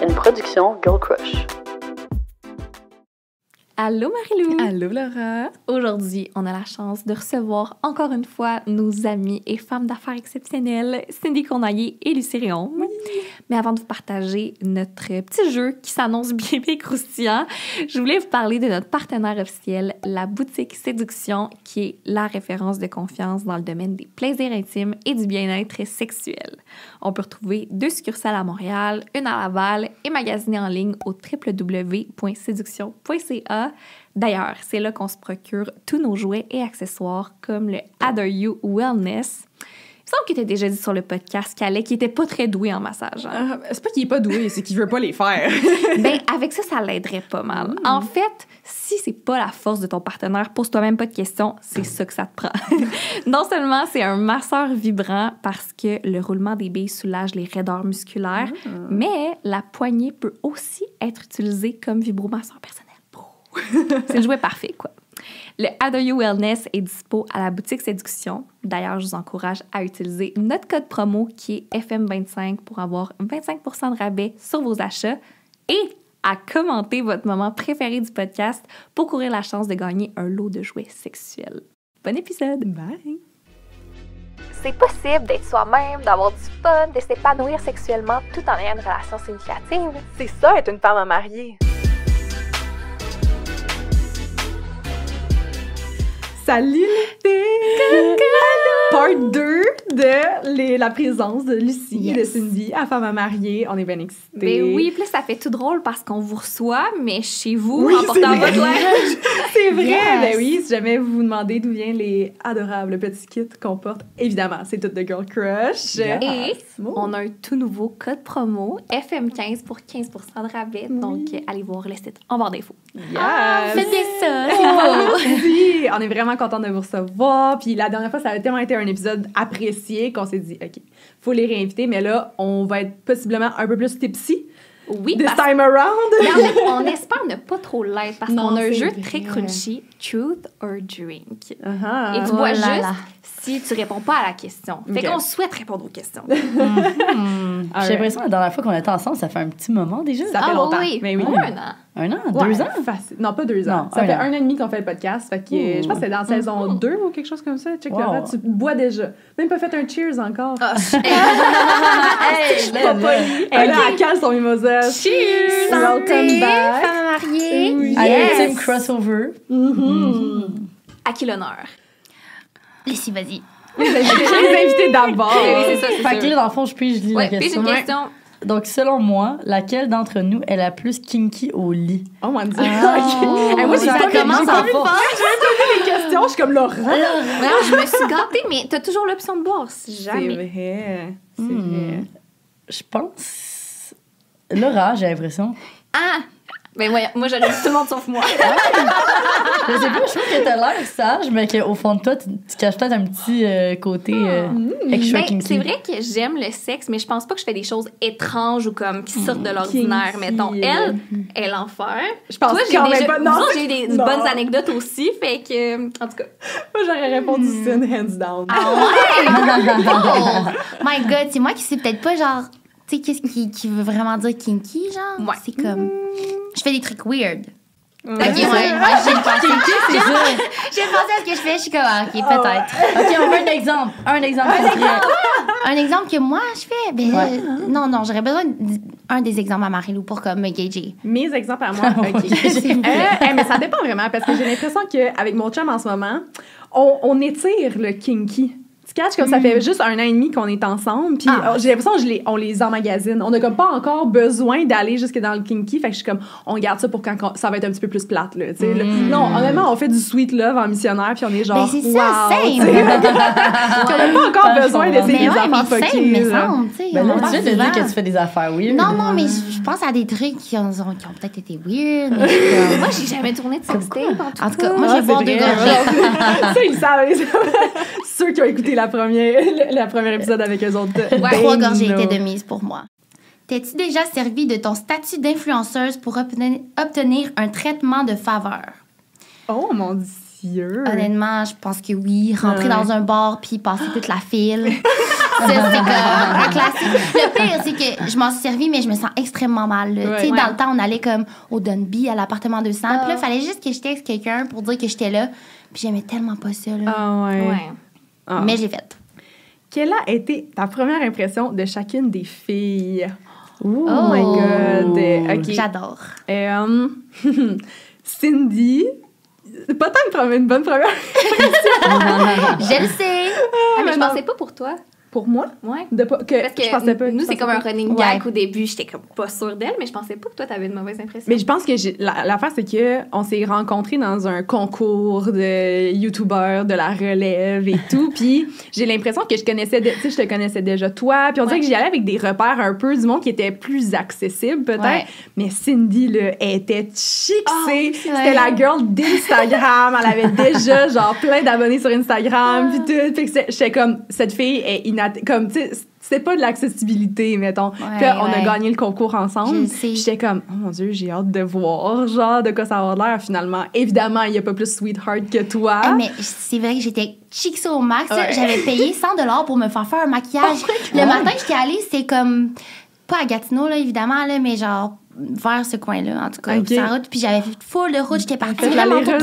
une production Girl Crush. Allô Marie-Lou! Allô Laura! Aujourd'hui, on a la chance de recevoir encore une fois nos amies et femmes d'affaires exceptionnelles, Cindy Cournoyer et Lucie Réaume. Oui. Mais avant de vous partager notre petit jeu qui s'annonce bien croustillant, je voulais vous parler de notre partenaire officiel, la boutique Séduction, qui est la référence de confiance dans le domaine des plaisirs intimes et du bien-être sexuel. On peut retrouver 2 succursales à Montréal, une à Laval et magasiner en ligne au www.séduction.ca. D'ailleurs, c'est là qu'on se procure tous nos jouets et accessoires comme le Adore You Wellness. Il me semble qu'il était déjà dit sur le podcast qu'Alec qui était pas très doué en massage. Hein? C'est pas qu'il est pas doué, c'est qu'il veut pas les faire. Ben, avec ça l'aiderait pas mal. En fait, si c'est pas la force de ton partenaire, pose-toi même pas de questions, c'est ça que ça te prend. Non seulement c'est un masseur vibrant parce que le roulement des billes soulage les raideurs musculaires, mais la poignée peut aussi être utilisée comme vibromasseur personnel. C'est le jouet parfait, quoi. Le Adore You Wellness est dispo à la boutique Séduction. D'ailleurs, je vous encourage à utiliser notre code promo qui est FM25 pour avoir 25% de rabais sur vos achats et à commenter votre moment préféré du podcast pour courir la chance de gagner un lot de jouets sexuels. Bon épisode! Bye! C'est possible d'être soi-même, d'avoir du fun, de s'épanouir sexuellement tout en ayant une relation significative. C'est ça, être une femme à marier. Salut l'été! Part 2 de la présence de Lucie et de Cindy à Femme à marier. On est bien excités. Ben oui, puis là, ça fait tout drôle parce qu'on vous reçoit, mais chez vous, en portant votre linge. C'est vrai! Yes. Ben oui, si jamais vous vous demandez d'où viennent les adorables petits kits qu'on porte, évidemment, c'est tout de Girl Crush. Et on a un tout nouveau code promo, FM15 pour 15% de rabais. Donc, allez voir le site en barre d'infos. Yes! Faites bien ça, c'est beau! Oui, on est vraiment contente de vous recevoir. Puis la dernière fois, ça a tellement été un épisode apprécié qu'on s'est dit, OK, faut les réinviter, mais là, on va être possiblement un peu plus tipsy. Oui, This time around. Mais en fait, on espère ne pas trop l'être parce qu'on a un jeu vrai. très crunchy, Truth or Drink. Et tu Oh bois là juste là. si tu réponds pas à la question. Fait Ok. qu'on souhaite répondre aux questions. J'ai l'impression que la dernière fois qu'on était ensemble, ça fait un petit moment déjà. Ça fait longtemps. Oui, Mais oui. 1 an. 1 an? Ouais, 2 ans? facile. Non, pas 2 ans. Non, Ça un fait an. 1 an et demi qu'on fait le podcast. Fait que je pense que c'est dans saison 2 ou quelque chose comme ça. Check Wow. Laura, tu bois déjà. Même pas fait un cheers encore. Hey, Je suis pas polie. Elle a cale son mimosa. Cheers! Welcome back. femme mariée. Oui. Allez, team crossover. À qui l'honneur? Lucie, vas-y. Les invités d'abord. Oui, c'est ça, c'est Fait que sûr. là, dans le fond, je lis Ouais, la puis j'ai question. une question. Donc, selon moi, laquelle d'entre nous est la plus kinky au lit? Oh mon Dieu. Ah. Ok. Hey, moi, j'ai Ça pas commence j'ai en pas vu force. les questions. Je suis comme Laurent. Non, je me suis gâtée, mais t'as toujours l'option de boire si C'est jamais. vrai. C'est vrai. Je pense... Laura, j'ai l'impression. Ah! Ben ouais, moi j'aurais dit tout le monde sauf moi. Je sais pas, je trouve que t'as l'air sage, mais qu'au fond de toi, tu caches peut-être un petit côté extra Ben, kinky. c'est vrai que j'aime le sexe, mais je pense pas que je fais des choses étranges ou comme qui sortent de l'ordinaire, Kinky, mettons. Elle en fait. Je pense Toi, quand même déjà, pas. vous Non, autres, j'ai eu des non. bonnes anecdotes aussi, fait que, en tout cas. Moi, j'aurais répondu sin, hands down. Oh my God, c'est moi qui sais peut-être pas, genre, tu sais, qu'est-ce qui veut vraiment dire kinky, genre? Ouais. C'est comme... Je fais des trucs weird. Ok, Ok, ouais, j'ai pensé. J'ai pensé à ce que je fais, je suis comme, ah, ok, peut-être. OK, on veut un exemple. Un exemple concret. Un exemple que moi, je fais, ben, Ouais. non, j'aurais besoin d'un des exemples à Marie-Lou pour comme me gager. Mes exemples à moi, OK. Mais ça dépend vraiment, parce que j'ai l'impression qu'avec mon chum en ce moment, on étire le kinky. Tu catches comme ça fait juste 1 an et demi qu'on est ensemble, puis j'ai l'impression qu'on les emmagasine. On n'a comme pas encore besoin d'aller jusque dans le kinky, fait que je suis comme, on garde ça pour quand ça va être un petit peu plus plate, là, tu sais. là. Non, honnêtement, on fait du sweet love en missionnaire, puis on est genre, Ben, c'est wow, ça, tu sais. simple. On n'a pas encore besoin d'essayer des Mais ouais, affaires mais fuckées, simple, mais là. semble, tu sais. Ben là, on tu viens de souvent. dire que tu fais des affaires weird. Non, mais je pense à des trucs qui ont peut-être été weird. Mais comme- Moi, j'ai jamais tourné de sextape. En tout cas, moi, je Ah, vais boire c'est 2 vrai, gorgées. ça, ils savent. Ceux qui ont écouté la première épisode avec eux autres. Ouais, 3 gorgées no. étaient de mise pour moi. T'es-tu déjà servi de ton statut d'influenceuse pour obtenir un traitement de faveur? Oh mon Dieu. délicieux. Honnêtement, je pense que oui. Rentrer dans un bar puis passer toute la file. Ça, c'est comme un classique. Le pire, c'est que je m'en suis servie, mais je me sens extrêmement mal. Tu sais, dans le temps, on allait comme au Dunby, à l'appartement 200. Puis là, il fallait juste que je texte quelqu'un pour dire que j'étais là. Puis j'aimais tellement pas ça. Là. Ah ouais. Ah. Mais je l'ai faite. Quelle a été ta première impression de chacune des filles? Oh my God. OK. J'adore. Cindy, pas tant une bonne première. Je le sais. Mais je pensais pas pour toi. Pour moi? Ouais. Parce que je pensais pas. Nous, c'est comme un running gag au début. J'étais comme pas sûre d'elle, mais je pensais pas que toi, t'avais une mauvaise impression. Mais je pense que l'affaire, c'est qu'on s'est rencontrés dans un concours de youtubeurs de la relève et tout. Puis j'ai l'impression que je te connaissais déjà toi. Puis on dirait que j'y allais avec des repères un peu du monde qui était plus accessible, peut-être. Ouais. Mais Cindy, là, elle était chicsée. C'était la girl d'Instagram. Elle avait déjà, genre, plein d'abonnés sur Instagram. Puis tout. Puis j'étais comme, cette fille est comme, tu sais, c'était pas de l'accessibilité, mettons. Puis là, on a gagné le concours ensemble. Puis j'étais comme, oh mon Dieu, j'ai hâte de voir, genre, de quoi ça va l'air, finalement. Évidemment, il y a pas plus sweetheart que toi. Mais c'est vrai que j'étais chic au max. J'avais payé 100$ pour me faire un maquillage. Le matin, j'étais allée, c'était comme, pas à Gatineau, là, évidemment, là, mais genre, vers ce coin-là, en tout cas, sur la route. Puis j'avais fait full de route, j'étais partie vraiment trop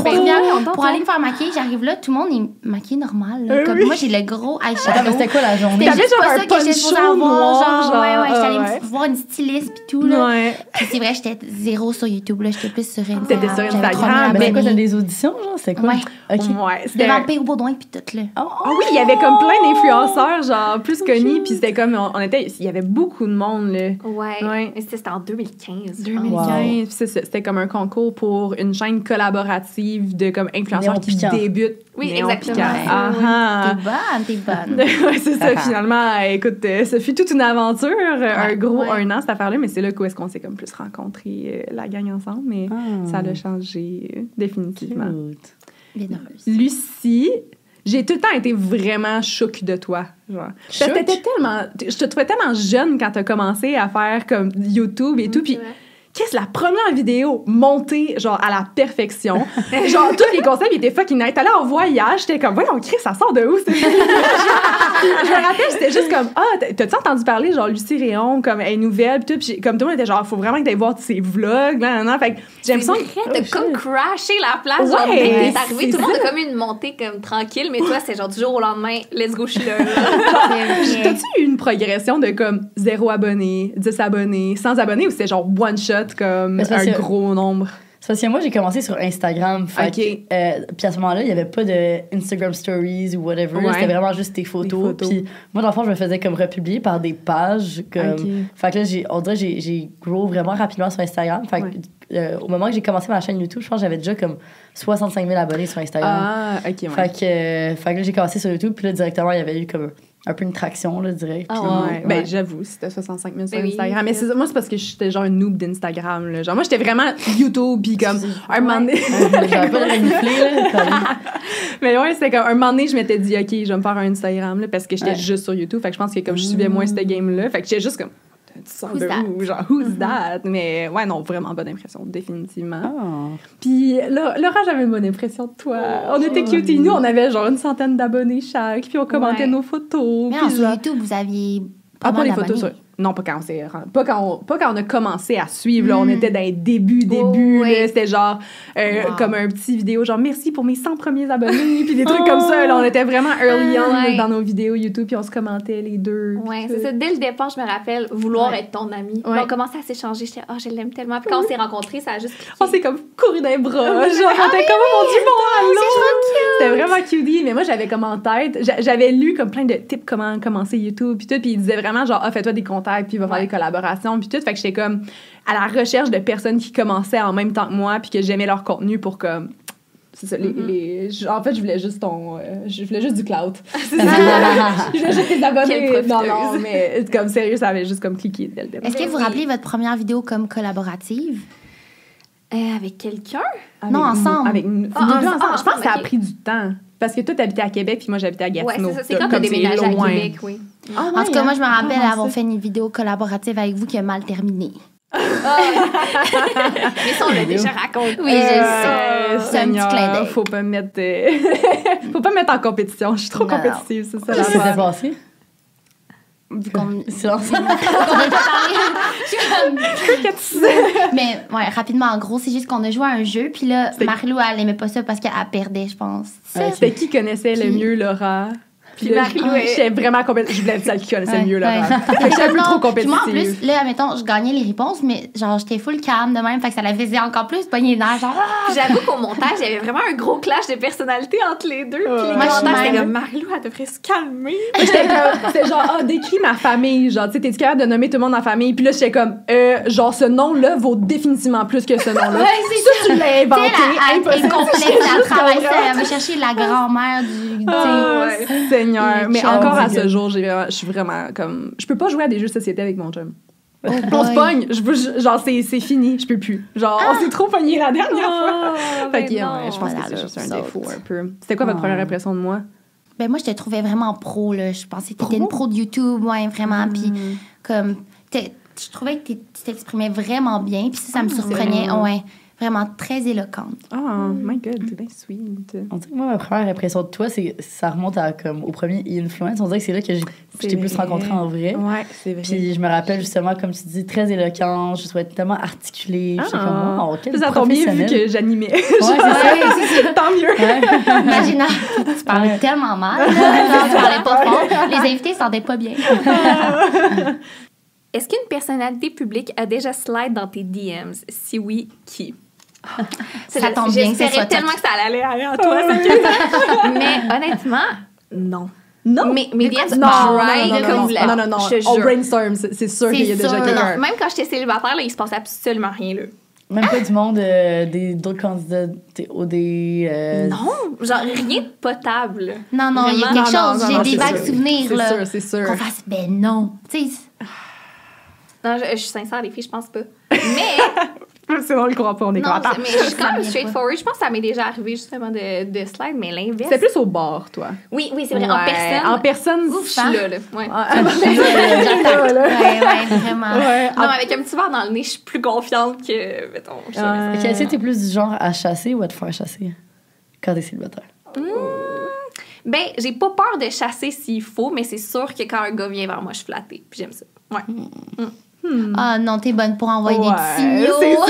pour aller me faire maquiller. J'arrive là, tout le monde est maquillé normal. Là. Comme moi, j'ai le gros eyeshadow. Attends, mais c'était quoi la journée? C'était juste pas ça que j'étais supposée avoir. Genre, j'étais allée ouais. voir une styliste puis tout, là. Puis c'est vrai, j'étais zéro sur YouTube, là. J'étais plus sur Instagram. T'étais sur Instagram. Mais c'est quoi, t'as des auditions, genre? C'est quoi? Ouais. C'était Vampire Baudouin puis tout, là. Ah oui, il y avait comme plein d'influenceurs, genre, plus connus. Puis c'était comme, il y avait beaucoup de monde, là. Ouais. Mais c'était en 2015. 2015. Puis c'était comme un concours pour une chaîne collaborative de comme influenceurs qui débutent. Oui, exactement. T'es bonne. Ouais, c'est ça, finalement. Écoute, ça fut toute une aventure, un an, cette affaire-là, mais c'est là où est-ce qu'on s'est comme plus rencontrés, la gang ensemble, mais ça a changé définitivement. Lucie, j'ai tout le temps été vraiment choquée de toi. Genre. Je te trouvais tellement jeune quand t'as commencé à faire comme YouTube et tout, puis qu'est-ce la première vidéo montée genre à la perfection. Genre tous les concepts étaient fucking nice. T'allais en voyage, j'étais comme voyons Chris, ça sort de où cette vidéo? Je me rappelle, c'était juste comme t'as-tu entendu parler genre Lucie Réon comme elle est nouvelle puis tout, puis comme tout le monde était genre faut vraiment que t'ailles voir ses vlogs là. Fait que j'ai l'impression que t'as comme crashé la place, genre t'es arrivé, tout le monde a comme une montée comme tranquille, mais toi c'est genre du jour au lendemain, let's go, je suis là. T'as-tu eu une progression de comme 0 abonnés, 10 abonnés, 100 abonnés ou c'était genre one shot comme un gros nombre? C'est parce que moi, j'ai commencé sur Instagram. Puis à ce moment-là, il n'y avait pas de Instagram Stories ou whatever. C'était vraiment juste tes photos. Puis moi, dans le fond, je me faisais comme republier par des pages. Fait que là, on dirait que j'ai grow vraiment rapidement sur Instagram. Fait que, au moment que j'ai commencé ma chaîne YouTube, je pense que j'avais déjà comme 65 000 abonnés sur Instagram. Fait que là, j'ai commencé sur YouTube. Puis là, directement, il y avait eu comme un peu une traction, là, direct. Ben, j'avoue, c'était 65 000 sur Instagram. Mais moi, c'est parce que j'étais genre un noob d'Instagram, là. Genre, moi, j'étais vraiment YouTube, puis comme, un moment donné... J'avais pas de renifler, là. Mais ouais, c'était comme, un moment donné, je m'étais dit, OK, je vais me faire un Instagram, là, parce que j'étais juste sur YouTube. Fait que je pense que comme je suivais moins cette game-là, fait que j'étais juste comme... Tu sors de où? Genre, who's that? Mais ouais, non, vraiment bonne impression, définitivement. Puis Laura, j'avais une bonne impression de toi. On était cute et nous, on avait genre une centaine d'abonnés chaque, puis on commentait nos photos. Mais puis sur YouTube, vous aviez pas les photos sur... Non, pas quand on a commencé à suivre, là, on était dans les débuts, là, c'était genre comme un petit vidéo, genre merci pour mes 100 premiers abonnés, puis des trucs comme ça, là, on était vraiment early on dans nos vidéos YouTube, puis on se commentait les deux. Ouais, c'est ça, dès le départ, je me rappelle vouloir être ton amie. On a commencé à s'échanger, j'étais je l'aime tellement, puis quand on s'est rencontrés, ça a juste cliqué. On s'est comme couru dans les bras, genre, on était comme mon Dieu, bon, allô! C'était vraiment cutie, mais moi, j'avais comme en tête, j'avais lu comme plein de tips comment commencer YouTube, puis tout, puis ils disaient vraiment genre, fais-toi des contacts, puis il va faire des collaborations, puis tout. Fait que j'étais comme à la recherche de personnes qui commençaient en même temps que moi, puis que j'aimais leur contenu pour comme... C'est ça, en fait, je voulais juste du clout. C'est ça. Je voulais juste tes abonnés. Non, mais comme sérieux, ça avait juste comme cliqué dès le départ. Est-ce que vous rappelez votre première vidéo comme collaborative? Avec quelqu'un? Non, ensemble. Avec une ensemble. Je pense que ça a pris du temps. Parce que toi, t'habitais à Québec, puis moi, j'habitais à Gatineau. Ouais, c'est quand t'as déménagé à Québec, oui. En tout cas, moi, je me rappelle avoir fait une vidéo collaborative avec vous qui a mal terminé. Mais ça, on l'a déjà raconté. Oui, je sais. C'est un petit clin d'œil. Faut pas me mettre faut pas me mettre en compétition. Je suis trop compétitive, c'est ça. Qu'est-ce qui s'est passé? Silence. Mais ouais, rapidement, en gros, c'est juste qu'on a joué à un jeu, puis là, Marie-Lou, elle aimait pas ça parce qu'elle perdait, je pense. C'était qui connaissait le mieux Laura? Puis Marie-Lou, j'étais vraiment compétitive. Je voulais être celle qui connaissait le mieux Laura. J'étais plus trop compétitive. Moi, en plus, là, admettons, je gagnais les réponses, mais genre, j'étais full calme de même, fait que ça la faisait encore plus pogner les nerfs, genre. J'avoue qu'au montage, il y avait vraiment un gros clash de personnalité entre les deux. Puis les Moi, commentaires, c'était comme Marie-Lou, elle devrait se calmer. C'était genre, décris ma famille. Genre, tu sais, t'es-tu capable de nommer tout le monde dans la famille? Puis là, j'étais comme, genre, ce nom-là vaut définitivement plus que ce nom-là. Ouais, c'est ça. Tu l'as inventé. Elle est complexe, elle travaille ça, elle va chercher la grand-mère du. Seigneur. Mais encore à ce jour, je suis vraiment comme. Je peux pas jouer à des jeux de société avec mon chum. On se pogne. Genre, c'est fini. Je peux plus. Genre, on s'est trop pogné la dernière fois. Fait que, je pense que c'est juste un défaut un peu. C'était quoi votre première impression de moi? Ben, moi, je te trouvais vraiment pro, là. Je pensais que t'étais une pro de YouTube, ouais, vraiment. Puis, comme, je trouvais que tu t'exprimais vraiment bien. Puis ça me surprenait. Ouais. Vraiment très éloquente. Oh my God, c'est bien sweet. On dirait que moi, ma première impression de toi, ça remonte à, comme, au premier E-Influence. On dirait que c'est là que je t'ai plus rencontrée en vrai. Ouais, c'est vrai. Puis je me rappelle justement, comme tu dis, très éloquente. Je trouvais tellement articulée. J'étais comme, wow, quel ça tombe bien vu que j'animais. Ouais, c'est ça. Tant mieux. Ouais. Imagine, tu parlais tellement mal. Genre, tu parlais pas fort. Les invités se sentaient pas bien. Est-ce qu'une personnalité publique a déjà slide dans tes DMs? Si oui, qui? Ça tombe bien que ce soit j'espérais tellement que ça allait aller en toi, cette question. Mais honnêtement, non. Non. Mais DMs non, dry comme la... Non. On brainstorm, c'est sûr qu'il y a déjà quelqu'un. Même quand j'étais célibataire, là, il se passe absolument rien, là. Même pas du monde d'autres candidats OD. Non, genre rien de potable. Non, il y a quelque chose. J'ai des vagues souvenirs, là. C'est sûr. Qu'on fasse, ben non. Tu sais. Non, je suis sincère, les filles, je pense pas. Mais... C'est drôle, je crois pas, on est non, content. mais je suis quand même straightforward. Je pense que ça m'est déjà arrivé, justement, de slide, mais l'inverse... C'est plus au bar, toi. Oui, c'est vrai, en personne. En personne, je suis là. Ouais. Ouais, vraiment. Ouais. Non, mais avec un petit verre dans le nez, je suis plus confiante que, mettons, je sais pas. Est-ce que t'es plus du genre à chasser ou à te faire chasser quand t'es célibataire? Ben, j'ai pas peur de chasser s'il faut, mais c'est sûr que quand un gars vient vers moi, je suis flattée. Puis j'aime ça. Ouais. Ah non, t'es bonne pour envoyer des petits signaux. C'est ça,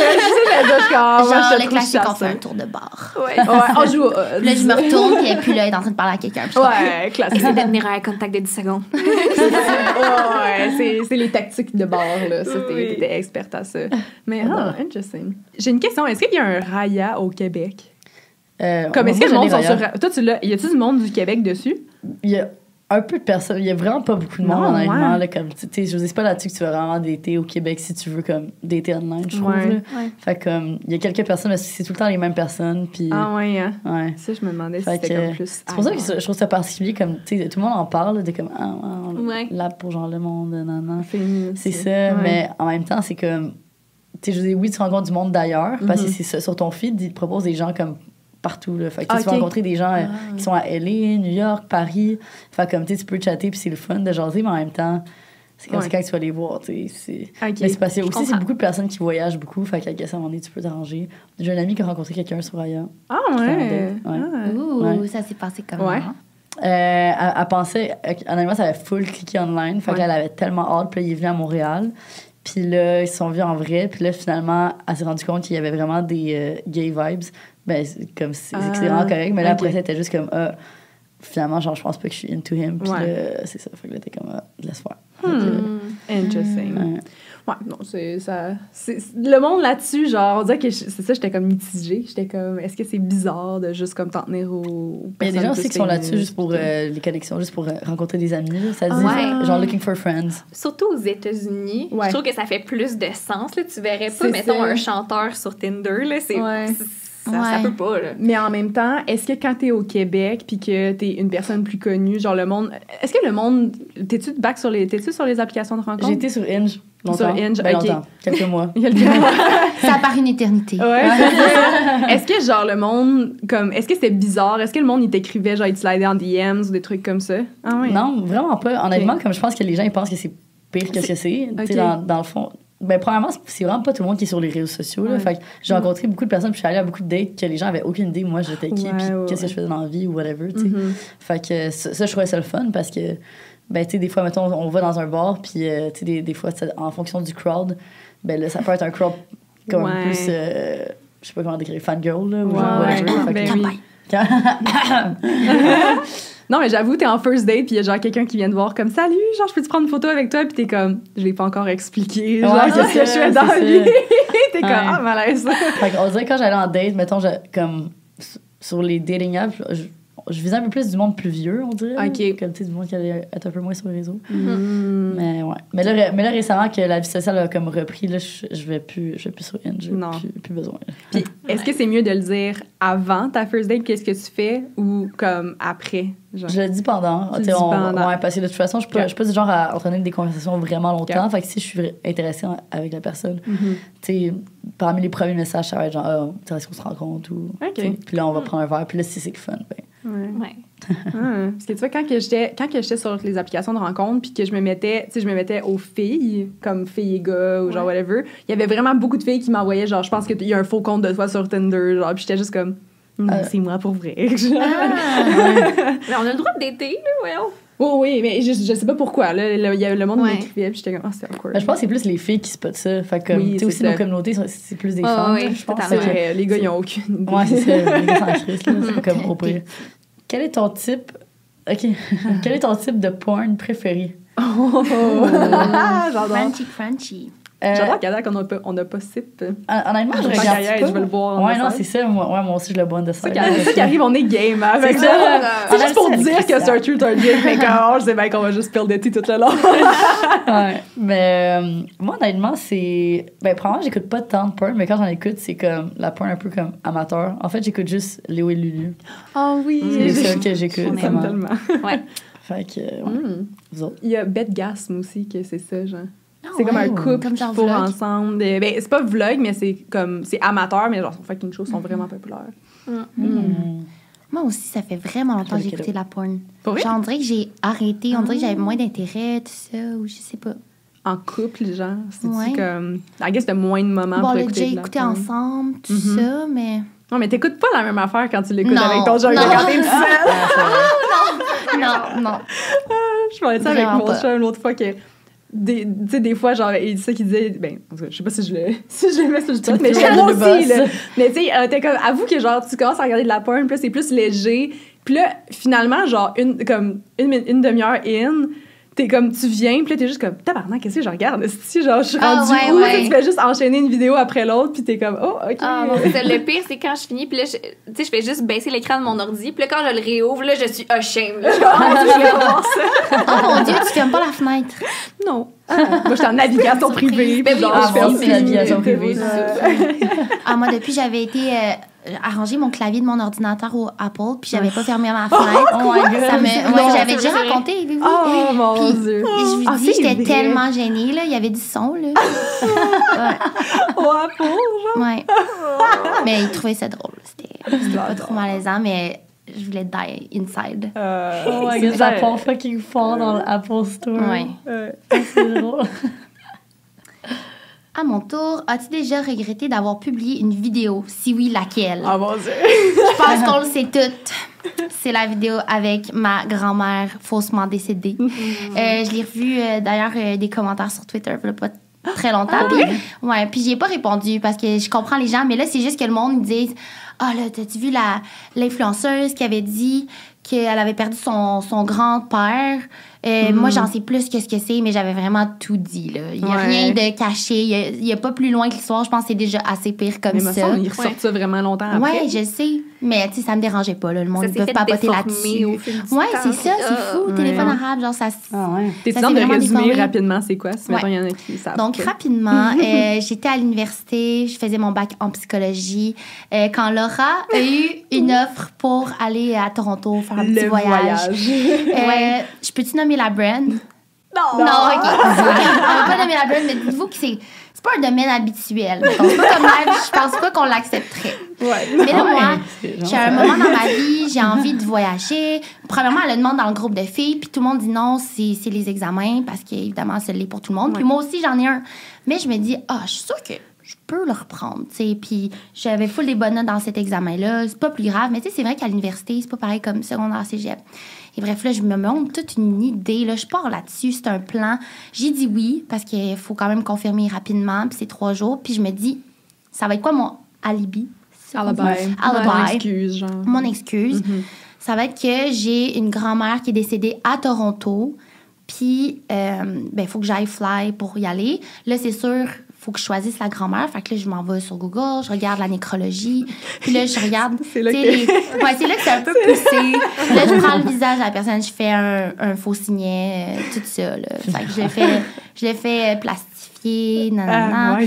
genre le classique, on fait un tour de bar. Ouais. On joue. Là, je me retourne, puis puis là, elle est en train de parler à quelqu'un. Ouais, classique. Essayer de tenir un contact de 10 secondes. Ouais, c'est les tactiques de bar, là. Ça, t'es experte à ça. Mais, interesting. J'ai une question. Est-ce qu'il y a un Raya au Québec? Comme, est-ce que le monde sont sur... Toi, y a-tu du monde du Québec dessus? Il y a un peu de personnes. Il y a vraiment pas beaucoup de monde, honnêtement. Là, comme, je sais pas là-dessus que tu vas vraiment dater au Québec si tu veux comme dater online, je trouve. Là. Fait comme, il y a quelques personnes, mais c'est tout le temps les mêmes personnes. Puis, ouais. Ça, je me demandais si c'était comme plus... C'est pour ça que je trouve ça particulier. Comme, tout le monde en parle de comme, l'app pour genre le monde, non. C'est ça, mais en même temps, c'est comme... Je veux dire, oui, tu rencontres du monde d'ailleurs, parce que c'est ça. Sur ton feed, ils te proposent des gens comme partout, là. Fait que tu vas rencontrer des gens qui sont à LA, New York, Paris. Fait comme, tu peux chatter, puis c'est le fun de jaser, mais en même temps, c'est comme quand tu vas les voir, tu sais. Mais c'est parce que aussi, c'est beaucoup de personnes qui voyagent beaucoup, fait qu'à un moment donné, tu peux t'arranger. J'ai un ami qui a rencontré quelqu'un sur Raya. Ah ouais? Ça s'est passé comment? Elle pensait, honnêtement, ça avait full cliqué online, fait qu'elle avait tellement hâte, puis là, il est venu à Montréal. Puis là, ils se sont vus en vrai. Puis là, finalement, elle s'est rendue compte qu'il y avait vraiment des gay vibes. Ben, comme c'est vraiment correct. Mais là, après, c'était juste comme, finalement, genre, je pense pas que je suis into him. Puis là, c'est ça. Fait que là, t'es comme, laisse faire. Interesting. Ouais, non, c'est ça. Le monde là-dessus, genre, on dirait que c'est ça, j'étais comme mitigée. J'étais comme, est-ce que c'est bizarre de juste comme t'en tenir aux personnes? Il y a des gens aussi qui sont là-dessus juste pour les connexions, juste pour rencontrer des amis. Là. Ça dit, genre, looking for friends. Surtout aux États-Unis, je trouve que ça fait plus de sens. Là. Tu verrais pas, mettons, un chanteur sur Tinder. Là, ça peut pas, là. Mais en même temps, est-ce que quand t'es au Québec puis que t'es une personne plus connue, genre le monde... Est-ce que le monde... T'es-tu sur les applications de rencontre? J'ai été sur Hinge. Longtemps. Sur Hinge, longtemps. Quelques mois. Ça part une éternité. Ouais, c'est ça. Est-ce que, genre, le monde... comme est-ce que c'était bizarre? Est-ce que le monde, il t'écrivait, genre, il te slidait en DMs ou des trucs comme ça? Ah ouais. Non, vraiment pas. Honnêtement, comme je pense que les gens, ils pensent que c'est pire que ce que c'est. Dans le fond... Ben, premièrement, c'est vraiment pas tout le monde qui est sur les réseaux sociaux. Là. Fait que j'ai rencontré beaucoup de personnes, puis je suis allée à beaucoup de dates que les gens avaient aucune idée, moi, j'étais qui, puis qu'est-ce que je faisais dans la vie ou whatever, tu sais. Fait que ça, je trouvais ça le fun parce que, ben, tu sais, des fois, mettons, on va dans un bar, puis, tu sais, des fois, en fonction du crowd, ben là, ça peut être un crowd comme plus, je sais pas comment décrire, fangirl, là, ou genre whatever. Fait que, non, mais j'avoue, t'es en first date, puis il y a genre quelqu'un qui vient te voir comme « Salut, genre, je peux te prendre une photo avec toi? » Puis t'es comme « Je l'ai pas encore expliqué, genre, qu'est-ce que je fais dans la vie? » T'es comme « Ah, malaise! » Fait qu'on dirait que quand j'allais en date, mettons, comme sur les dating apps, je visais un peu plus du monde plus vieux, on dirait. OK. Comme, tu sais, du monde qui allait être un peu moins sur les réseaux. Mais ouais. Mais là, récemment, que la vie sociale a comme repris, là, je vais plus sur Hinge. Non. Plus besoin. Puis, est-ce que c'est mieux de le dire avant ta first date, qu'est-ce que tu fais, ou comme après? Genre? Je le dis pendant. Tu le dis pendant. Ouais, parce que de toute façon, je suis pas du genre à entraîner des conversations vraiment longtemps. Fait que si je suis intéressée avec la personne, tu sais, parmi les premiers messages, ça va être genre, est-ce qu'on se rencontre? Ou, puis là, on va prendre un verre. Puis là, si c'est le fun, ben. Ouais. Parce que tu vois, quand que j'étais sur les applications de rencontre, puis que je me mettais aux filles, comme filles et gars, ou genre whatever, il y avait vraiment beaucoup de filles qui m'envoyaient, genre, je pense qu'il y a un faux compte de toi sur Tinder, genre, puis j'étais juste comme, c'est moi pour vrai. Mais on a le droit de dater, là, well. Oh, oui, mais je sais pas pourquoi. Là, il y avait le monde qui m'écrivait, puis j'étais comme, c'est awkward. Ben, je pense que c'est plus les filles qui spotent ça. Fait que, tu sais, aussi, nos communautés, c'est plus des femmes. Oui, je pense. C'est vrai, les gars, ils ont aucune idée. Ouais, c'est ça. Les gars s'en crissent, là. C'est comme au pire. Quel est ton type... OK. Quel est ton type de porn préféré? J'adore. Frenchy. J'adore qu'à date, on n'a pas sip. Honnêtement, je regarde pas. Je veux le boire. Ouais, non, c'est ça. Moi aussi, je le bois en dessert. C'est ça qui arrive, on est game. Avec ça. C'est juste pour dire que c'est un truth or dare, mais quand je sais bien qu'on va juste perdre tout le long. Ouais. Mais moi, honnêtement, c'est... Ben, probablement, j'écoute pas tant de porn, mais quand j'en écoute, c'est comme la porn un peu comme amateur. En fait, j'écoute juste Léo et Lulu. Oh oui. C'est ça que j'écoute. On aime tellement. Ouais. Fait que, ouais. Vous autres? Il y a Betgasm aussi, que c'est ça, genre. C'est comme un couple comme qui genre fourre vlog. ensemble. Ben, c'est pas vlog, mais c'est amateur, mais genre, son fucking shows sont vraiment populaires. Moi aussi, ça fait vraiment longtemps que j'ai écouté la porn. Pour vrai? Genre, on dirait que j'ai arrêté. On dirait que j'avais moins d'intérêt, tout ça, ou je sais pas. En couple, genre, c'est-tu Ouais. comme... I guess t'as moins de moments Bon, pour on l'a écouter déjà de la écouté porn. ensemble, tout ça, mais... Non, mais t'écoutes pas la même affaire quand tu l'écoutes Non. avec ton genre Non. quand t'es seule. Non. Je parlais de ça avec Vraiment mon pas. chat l'autre fois que... Tu sais, des fois, genre, il dit ça qu'il disait... Ben, en tout cas, je sais pas si je le mets sur le chat, mais le moi aussi, boss. là. Mais tu sais, t'es comme... Avoue que, genre, tu commences à regarder de la porn, puis là, c'est plus léger. Puis là, finalement, genre, une demi-heure in... T'es comme, tu viens, puis là, t'es juste comme, tabarnak, qu'est-ce que je regarde? Si, genre, je suis rendue où? ouais. Tu fais juste enchaîner une vidéo après l'autre, puis t'es comme, oh, OK. Ah non, c'est le pire, c'est quand je finis, puis là, tu sais, je fais juste baisser l'écran de mon ordi, puis là, quand je le réouvre, là, je suis ashamed. Là, je suis comme, oh, je vais voir ça. Oh mon Dieu, tu fermes pas la fenêtre. Non. Moi, j'étais en navigation privée, puis oui, genre, ah, je fais oui, c'est navigation privée. Moi, depuis, j'avais été arranger mon clavier de mon ordinateur au Apple, puis j'avais pas fermé ma fenêtre. Oh my God. J'avais déjà raconté. Oui. Oh, mon Puis, Dieu. et je vous dis, c'est j'étais vrai. tellement gênée, là. Il y avait du son, là. Ouais, pour, genre. Ouais. Mais il trouvait ça drôle. C'était pas trop malaisant, mais je voulais die inside. Oh my God, ça part fucking fort dans l'Apple Store. Ouais. C'est drôle. À mon tour, as-tu déjà regretté d'avoir publié une vidéo? Si oui, laquelle? Oh, mon Dieu. Je pense qu'on le sait toutes. C'est la vidéo avec ma grand-mère faussement décédée. Je l'ai revu, d'ailleurs, des commentaires sur Twitter, il y a pas très longtemps. Puis j'y ai pas répondu parce que je comprends les gens, mais là, c'est juste que le monde me dise « Ah, là, t'as-tu vu l'influenceuse qui avait dit qu'elle avait perdu son grand-père? » Moi, j'en sais plus que ce que c'est, mais j'avais vraiment tout dit. Là. Il n'y a rien de caché. Il n'y a pas plus loin que l'histoire. Je pense que c'est déjà assez pire comme Mais ça. il ressort ça vraiment longtemps après. Ouais, je sais. Mais tu sais, ça me dérangeait pas. Là. Le monde, ils peuvent papoter là-dessus. Ouais, c'est ça. C'est fou. Téléphone arabe, genre ça... Ah ouais. T'es-tu Ça dans de s'est vraiment résumer déformé. rapidement c'est quoi? Si mettons, il y en a qui savent. Donc, pas. rapidement, j'étais à l'université, je faisais mon bac en psychologie. Quand Laura a eu une offre pour aller à Toronto faire un petit voyage. Je peux-tu nommer la brand? Non, OK. On va pas nommer la blonde, mais dites-vous que c'est pas un domaine habituel. Donc, c'est pas comme live, je pense pas qu'on l'accepterait. Ouais. Mais là, moi, j'ai un moment dans ma vie, j'ai envie de voyager. Premièrement, elle le demande dans le groupe de filles, puis tout le monde dit non, c'est les examens, parce qu'évidemment, c'est l'est pour tout le monde. Puis moi aussi, j'en ai un. Mais je me dis, je suis sûre que je peux le reprendre, tu sais. Puis j'avais full des bonnes notes dans cet examen-là. C'est pas plus grave, mais tu sais, c'est vrai qu'à l'université, c'est pas pareil comme secondaire cégep. Et bref, là, je me montre toute une idée. Là, je pars là-dessus, c'est un plan. J'ai dit oui, parce qu'il faut quand même confirmer rapidement, puis c'est 3 jours. Puis je me dis, ça va être quoi mon alibi? Alibi. Mon excuse, genre. Mon excuse. Ça va être que j'ai une grand-mère qui est décédée à Toronto. Puis, il faut que j'aille fly pour y aller. Là, c'est sûr, faut que je choisisse la grand-mère. Fait que là, je m'en vais sur Google, je regarde la nécrologie. Puis là, je regarde... c'est là que c'est un peu poussé. Là, je prends le visage de la personne, je fais un faux signet, tout ça. Là. Fait que je l'ai fait plastifier, nanana.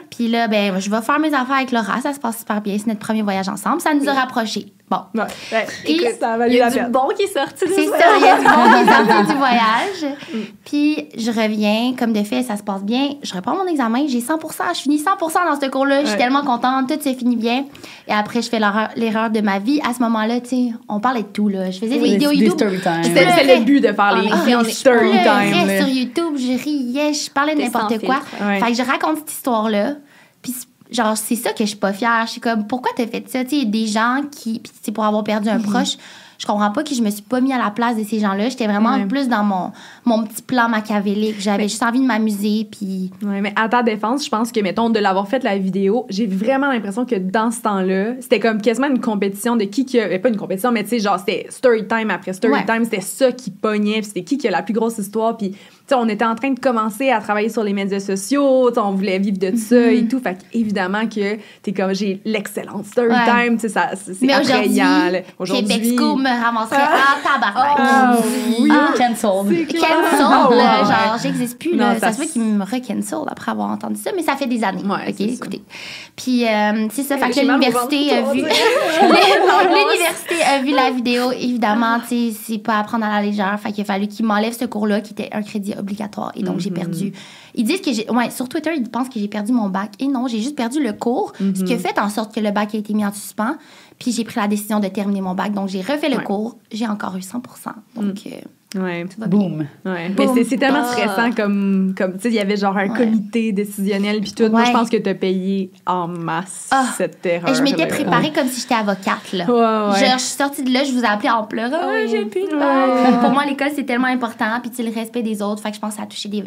Puis là, je vais faire mes affaires avec Laura. Ça se passe super bien. C'est notre premier voyage ensemble. Ça nous a rapprochés. Bon. Ouais. Et ça a valu Il y a la du peine. bon qui est sorti de c'est ça. ça, il y a du bon qui est sorti du voyage. Puis je reviens, comme de fait, ça se passe bien. Je reprends mon examen, j'ai 100%, je finis 100% dans ce cours-là. Je suis tellement contente, tout s'est fini bien. Et après, je fais l'erreur de ma vie. À ce moment-là, tu sais, on parlait de tout, là. Je faisais des vidéos YouTube. Story time. C'était le but de faire les story Je time. pleurais sur YouTube, je riais, je parlais de n'importe quoi. Fait que je raconte cette histoire-là. Puis genre, c'est ça que je suis pas fière. Je suis comme, pourquoi t'as fait ça? Tu sais, il y a des gens qui, puis c'est pour avoir perdu un proche, je comprends pas que je me suis pas mis à la place de ces gens-là. J'étais vraiment plus dans mon petit plan machiavélique. J'avais juste envie de m'amuser, puis... Ouais, mais à ta défense, je pense que, mettons, de l'avoir fait la vidéo, j'ai vraiment l'impression que dans ce temps-là, c'était comme quasiment une compétition de qui a... Pas une compétition, mais tu sais, genre, c'était story time après story time. C'était ça qui pognait, puis c'était qui a la plus grosse histoire, puis... Tu sais, on était en train de commencer à travailler sur les médias sociaux, tu sais, on voulait vivre de ça et tout. Fait évidemment que t'es comme, j'ai l'excellente story time, tu sais, c'est attrayant. Aujourd'hui, Québexco me ramasserait en tabarnak. Oui, cancelled. Cancelled, genre, j'existe plus. Là. Ça se fait qu'il me re-cancel après avoir entendu ça, mais ça fait des années. Ouais, OK, écoutez. Puis, c'est ça, fait que l'université a vu... L'université a vu la vidéo, évidemment, tu sais, c'est pas à prendre à la légère. Fait qu'il a fallu qu'il m'enlève ce cours-là, qui était un crédit obligatoire. Et donc, j'ai perdu... Ils disent que sur Twitter, ils pensent que j'ai perdu mon bac. Et non, j'ai juste perdu le cours, ce qui a fait en sorte que le bac a été mis en suspens. Puis j'ai pris la décision de terminer mon bac. Donc, j'ai refait le cours. J'ai encore eu 100%. Donc, tout va Boom. Ouais. Mais c'est tellement stressant comme tu sais, il y avait genre un comité décisionnel puis tout. Moi, je pense que t'as payé en masse cette erreur. Et je m'étais préparée comme si j'étais avocate, là. Ouais. Genre, je suis sortie de là, je vous ai appelé en pleurant. J'ai plus de bac. Pour moi, l'école, c'est tellement important. Puis, tu sais, le respect des autres. Fait que je pense que ça a touché des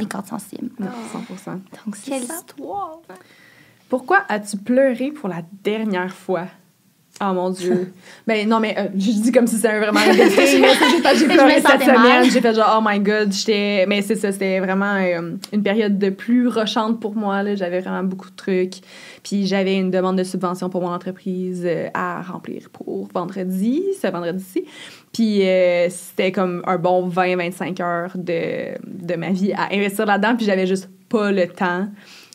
cordes sensibles. 100%. Donc, c'est Quelle ça. histoire! Pourquoi as-tu pleuré pour la dernière fois? Oh mon Dieu. Ben non, mais je dis comme si c'était vraiment un thing. J'ai pleuré cette semaine. J'ai fait genre, oh my God. Mais c'est ça, c'était vraiment une période de plus rushante pour moi. Là. J'avais vraiment beaucoup de trucs. Puis j'avais une demande de subvention pour mon entreprise à remplir pour ce vendredi-ci. Puis c'était comme un bon 20-25 heures de ma vie à investir là-dedans. Puis j'avais juste pas le temps.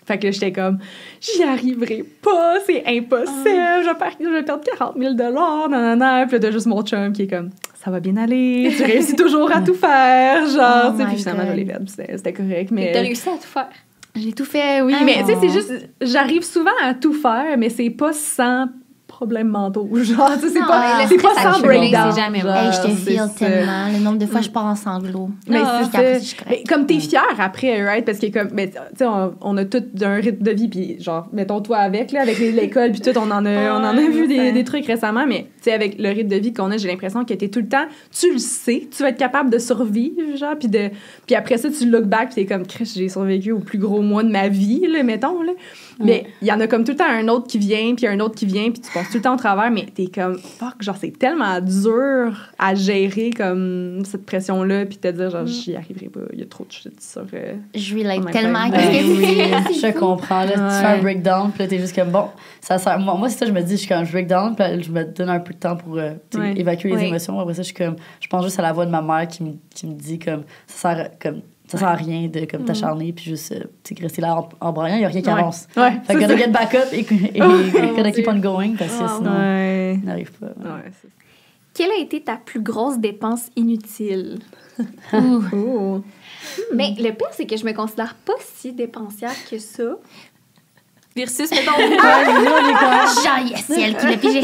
Fait que là, j'étais comme, j'y arriverai pas, c'est impossible, je vais perdre 40 000 nanana. Puis là, t'as juste mon chum qui est comme, ça va bien aller, tu réussis toujours à tout faire, genre, tu sais. Puis finalement, je l'ai fait, c'était correct. Mais t'as réussi à tout faire. J'ai tout fait, oui, mais tu sais, c'est juste, j'arrive souvent à tout faire, mais c'est pas sans problèmes mentaux. Genre, tu sais, c'est pas sans breakdown. C'est jamais Hey, je te feel tellement. Le nombre de fois, je pars en sanglots. Mais c'est comme t'es fière après, right? Parce que comme, tu sais, on a tout un rythme de vie, puis genre, mettons toi avec l'école, puis tout, on en a vu des trucs récemment, mais tu sais, avec le rythme de vie qu'on a, j'ai l'impression que t'es tout le temps, tu le sais, tu vas être capable de survivre, genre, puis après ça, tu look back, puis t'es comme, Chris, j'ai survécu au plus gros mois de ma vie, là, mettons, là. Mais il y en a comme tout le temps un autre qui vient, puis un autre qui vient, puis tu passes tout le temps au travers, mais t'es comme, fuck, genre, c'est tellement dur à gérer, comme, cette pression-là, puis te dire, genre, j'y arriverai pas, il y a trop de shit sur... je relate tellement. Je comprends, là, tu fais un breakdown, puis là, t'es juste comme, bon, ça sert... Moi, c'est ça, je me dis, je suis comme, je breakdown, puis là, je me donne un peu de temps pour évacuer les émotions. Après ça, je pense juste à la voix de ma mère qui me dit, comme, ça sert à rien de comme t'acharner puis juste rester là en braillant, il n'y a rien qui avance. Fait que gotta get back up et gotta keep on going parce que sinon on n'arrive pas. Quelle a été ta plus grosse dépense inutile? Mais le pire, c'est que je me considère pas si dépensière que ça. Versus, mettons... Genre, yes, c'est elle qui l'a pigé.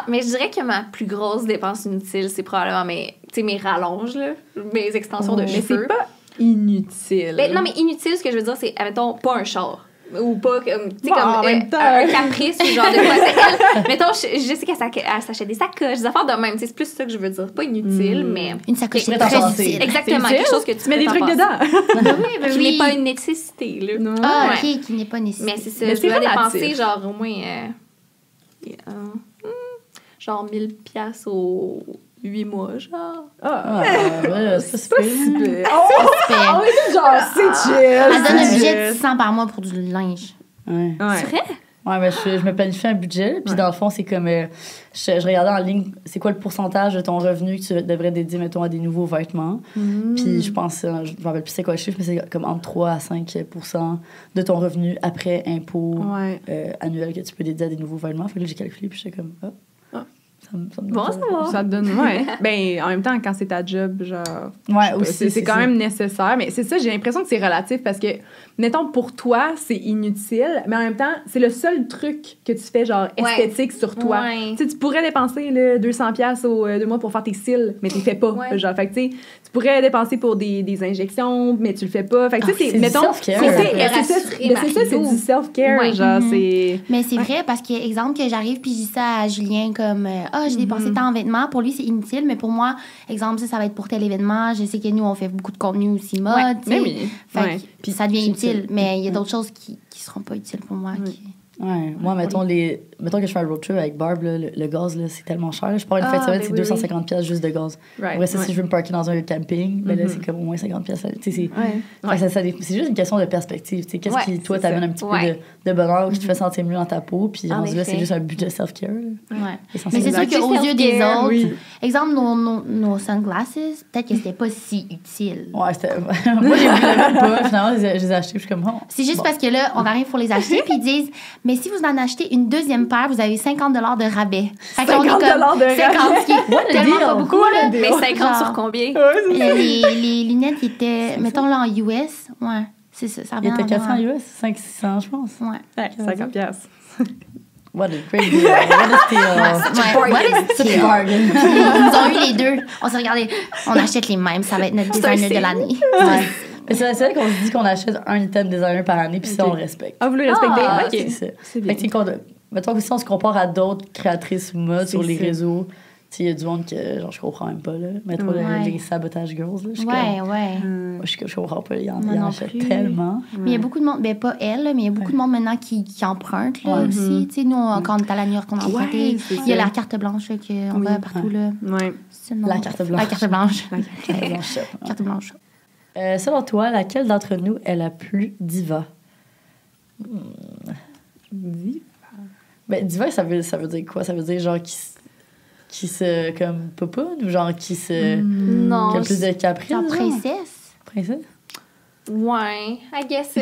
Mais je dirais que ma plus grosse dépense inutile, c'est probablement mes rallonges, là, mes extensions de cheveux. Mais c'est pas inutile. Non, mais inutile, ce que je veux dire, c'est, mettons, pas un char. Ou pas, tu sais, en même comme temps. un caprice ou genre de quoi. C'est elle. Mettons, je sais qu'elle s'achète des sacoches, des affaires de même. C'est plus ça que je veux dire. Pas inutile, mais... Une sacoche très très utile. utile. Exactement, quelque chose que tu mets des trucs dedans. Oui, qui n'est pas une nécessité, là. Ah, Ouais. OK, qui n'est pas nécessaire. Mais c'est ça, Mais je c'est dois relatif. dépenser genre au moins... genre 1000$ aux 8 mois, genre. Ouais, ça, c'est pas si Super. On est genre, c'est chill. Elle donne un c'est budget de chill. 100 par mois pour du linge. Ouais. Ouais. Vrai? Ouais, mais je me planifie un budget, puis dans le fond, c'est comme... je regardais en ligne, c'est quoi le pourcentage de ton revenu que tu devrais dédier, mettons, à des nouveaux vêtements. Puis je pense, je ne me rappelle plus c'est quoi le chiffre, mais c'est comme entre 3 à 5% de ton revenu après impôt annuel que tu peux dédier à des nouveaux vêtements. Fait que là, j'ai calculé, puis j'étais comme... Ça me Bon, donne ça va. Ça te donne, ouais. Ben, en même temps, quand c'est ta job, genre. Ouais, aussi. C'est quand même nécessaire. Mais c'est ça, j'ai l'impression que c'est relatif parce que, mettons, pour toi, c'est inutile, mais en même temps, c'est le seul truc que tu fais, genre, esthétique sur toi. Ouais. Tu sais, tu pourrais dépenser là, 200$ au 2 mois pour faire tes cils, mais tu les fais pas. Ouais. Genre, fait que, tu sais, tu pourrais dépenser pour des injections, mais tu le fais pas. Fait que, tu sais, c'est mettons. du self-care. C'est ça, c'est du self-care. Ouais. Genre, c'est. Mais c'est vrai parce que, exemple, que j'arrive puis je dis ça à Julien comme j'ai dépensé tant en vêtements. Pour lui, c'est inutile, mais pour moi, exemple, ça va être pour tel événement. Je sais que nous, on fait beaucoup de contenu aussi mode. Ouais, tu sais. mais oui. Fait Ouais. que Puis ça devient c'est utile, mais il y a d'autres choses qui seront pas utiles pour moi. Ouais, moi, mettons que je fais un road trip avec Barb, là, le gaz, là, c'est tellement cher. Là. Je pars une fin de semaine, ben c'est oui, 250$ juste de gaz. Right, Après ça, ouais. si je veux me parker dans un camping, ben là, c'est comme au moins 50$. Tu sais, c'est c'est juste une question de perspective. Tu sais, qu'est-ce qui, toi, t'amène un petit peu de bonheur ou qui te fait sentir mieux dans ta peau, puis rendu là, c'est juste un but de self-care. Ouais. Mais c'est Essentiellement. sûr qu'aux yeux des Self-care, autres, oui. exemple, nos sunglasses, peut-être que c'était pas si utile. Ouais, c'était. Moi, j'ai voulu même pas. Finalement, je les ai achetés, puis je suis comme, oh. C'est juste parce que là, on arrive pour les acheter, puis ils disent, mais si vous en achetez une deuxième paire, vous avez 50$ de rabais. Fait qu'on est 50$ comme de rabais. 50, ce qui est tellement deal? pas beaucoup, là. Mais 50 Genre, sur combien? les lunettes étaient, mettons là en US, ouais, c'est ça, ça Il revient était en 400 US, 500-600, je pense. Ouais. 50$. What a great deal. What a steal. Ouais, what is C'est steal? un bargain. Ils ont eu les deux. On s'est regardé, on achète les mêmes, ça va être notre designer de l'année. Ouais. Mais c'est vrai qu'on se dit qu'on achète un item designer par année, puis ça, on le respecte. Ah, vous le respectez? Ah, OK. C'est ça. C'est Fait bien. que, tu sais, mettons que si on se compare à d'autres créatrices mode C'est sur les ça. réseaux, tu sais, il y a du monde que, genre, je comprends même pas, là. Mettons Ouais. les sabotage girls, là. Je suis Ouais, comme, ouais. moi, je comprends pas, il y en Moi non achètent plus. tellement. Mais il y a beaucoup de monde, ben pas elle, là, mais il y a beaucoup de monde maintenant qui empruntent là, aussi. Tu sais, nous, quand on est à la New York, on a emprunté. c'est Il y a ça. la carte blanche là, qu'on va partout. Là. Ouais. C'est le nom. La carte blanche. La carte blanche. Bon, shit. Carte blanche. Selon toi, laquelle d'entre nous est la plus diva? Ben, diva, ça veut dire quoi? Ça veut dire genre qui se comme popoune ou genre qui se Non. qui a plus de caprice? Genre genre? princesse. Princesse? Ouais, I guess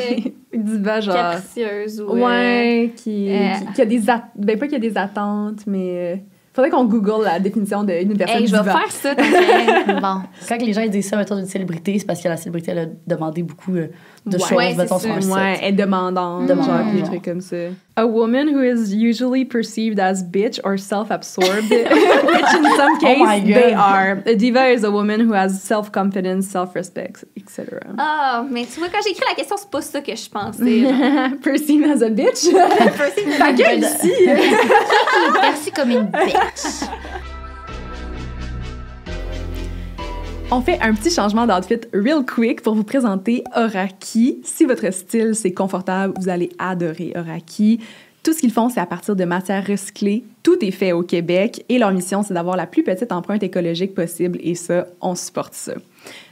Diva, genre. capricieuse ou... Ouais, qui a des ben pas qu'il y a des attentes, mais faudrait qu'on google la définition d'une personne Hey, je vais diva. faire ça, t'inquiète. Bon. Quand les gens ils disent ça autour d'une célébrité, c'est parce que la célébrité elle a demandé beaucoup de choses, Ouais, mettons, c'est sur un ça. site. Ouais, elle est demandante, genre, des trucs comme ça. A woman who is usually perceived as bitch or self-absorbed, which in some case my God. they are. A diva is a woman who has self-confidence, self-respect, etc. Ah, mais tu vois, quand j'ai écrit la question, c'est pas ça que je pensais. genre. Perceived as a bitch. Ta gueule ici. Perçue comme une bitch. On fait un petit changement d'outfit real quick pour vous présenter Oraki. Si votre style, c'est confortable, vous allez adorer Oraki. Tout ce qu'ils font, c'est à partir de matières recyclées. Tout est fait au Québec et leur mission, c'est d'avoir la plus petite empreinte écologique possible et ça, on supporte ça.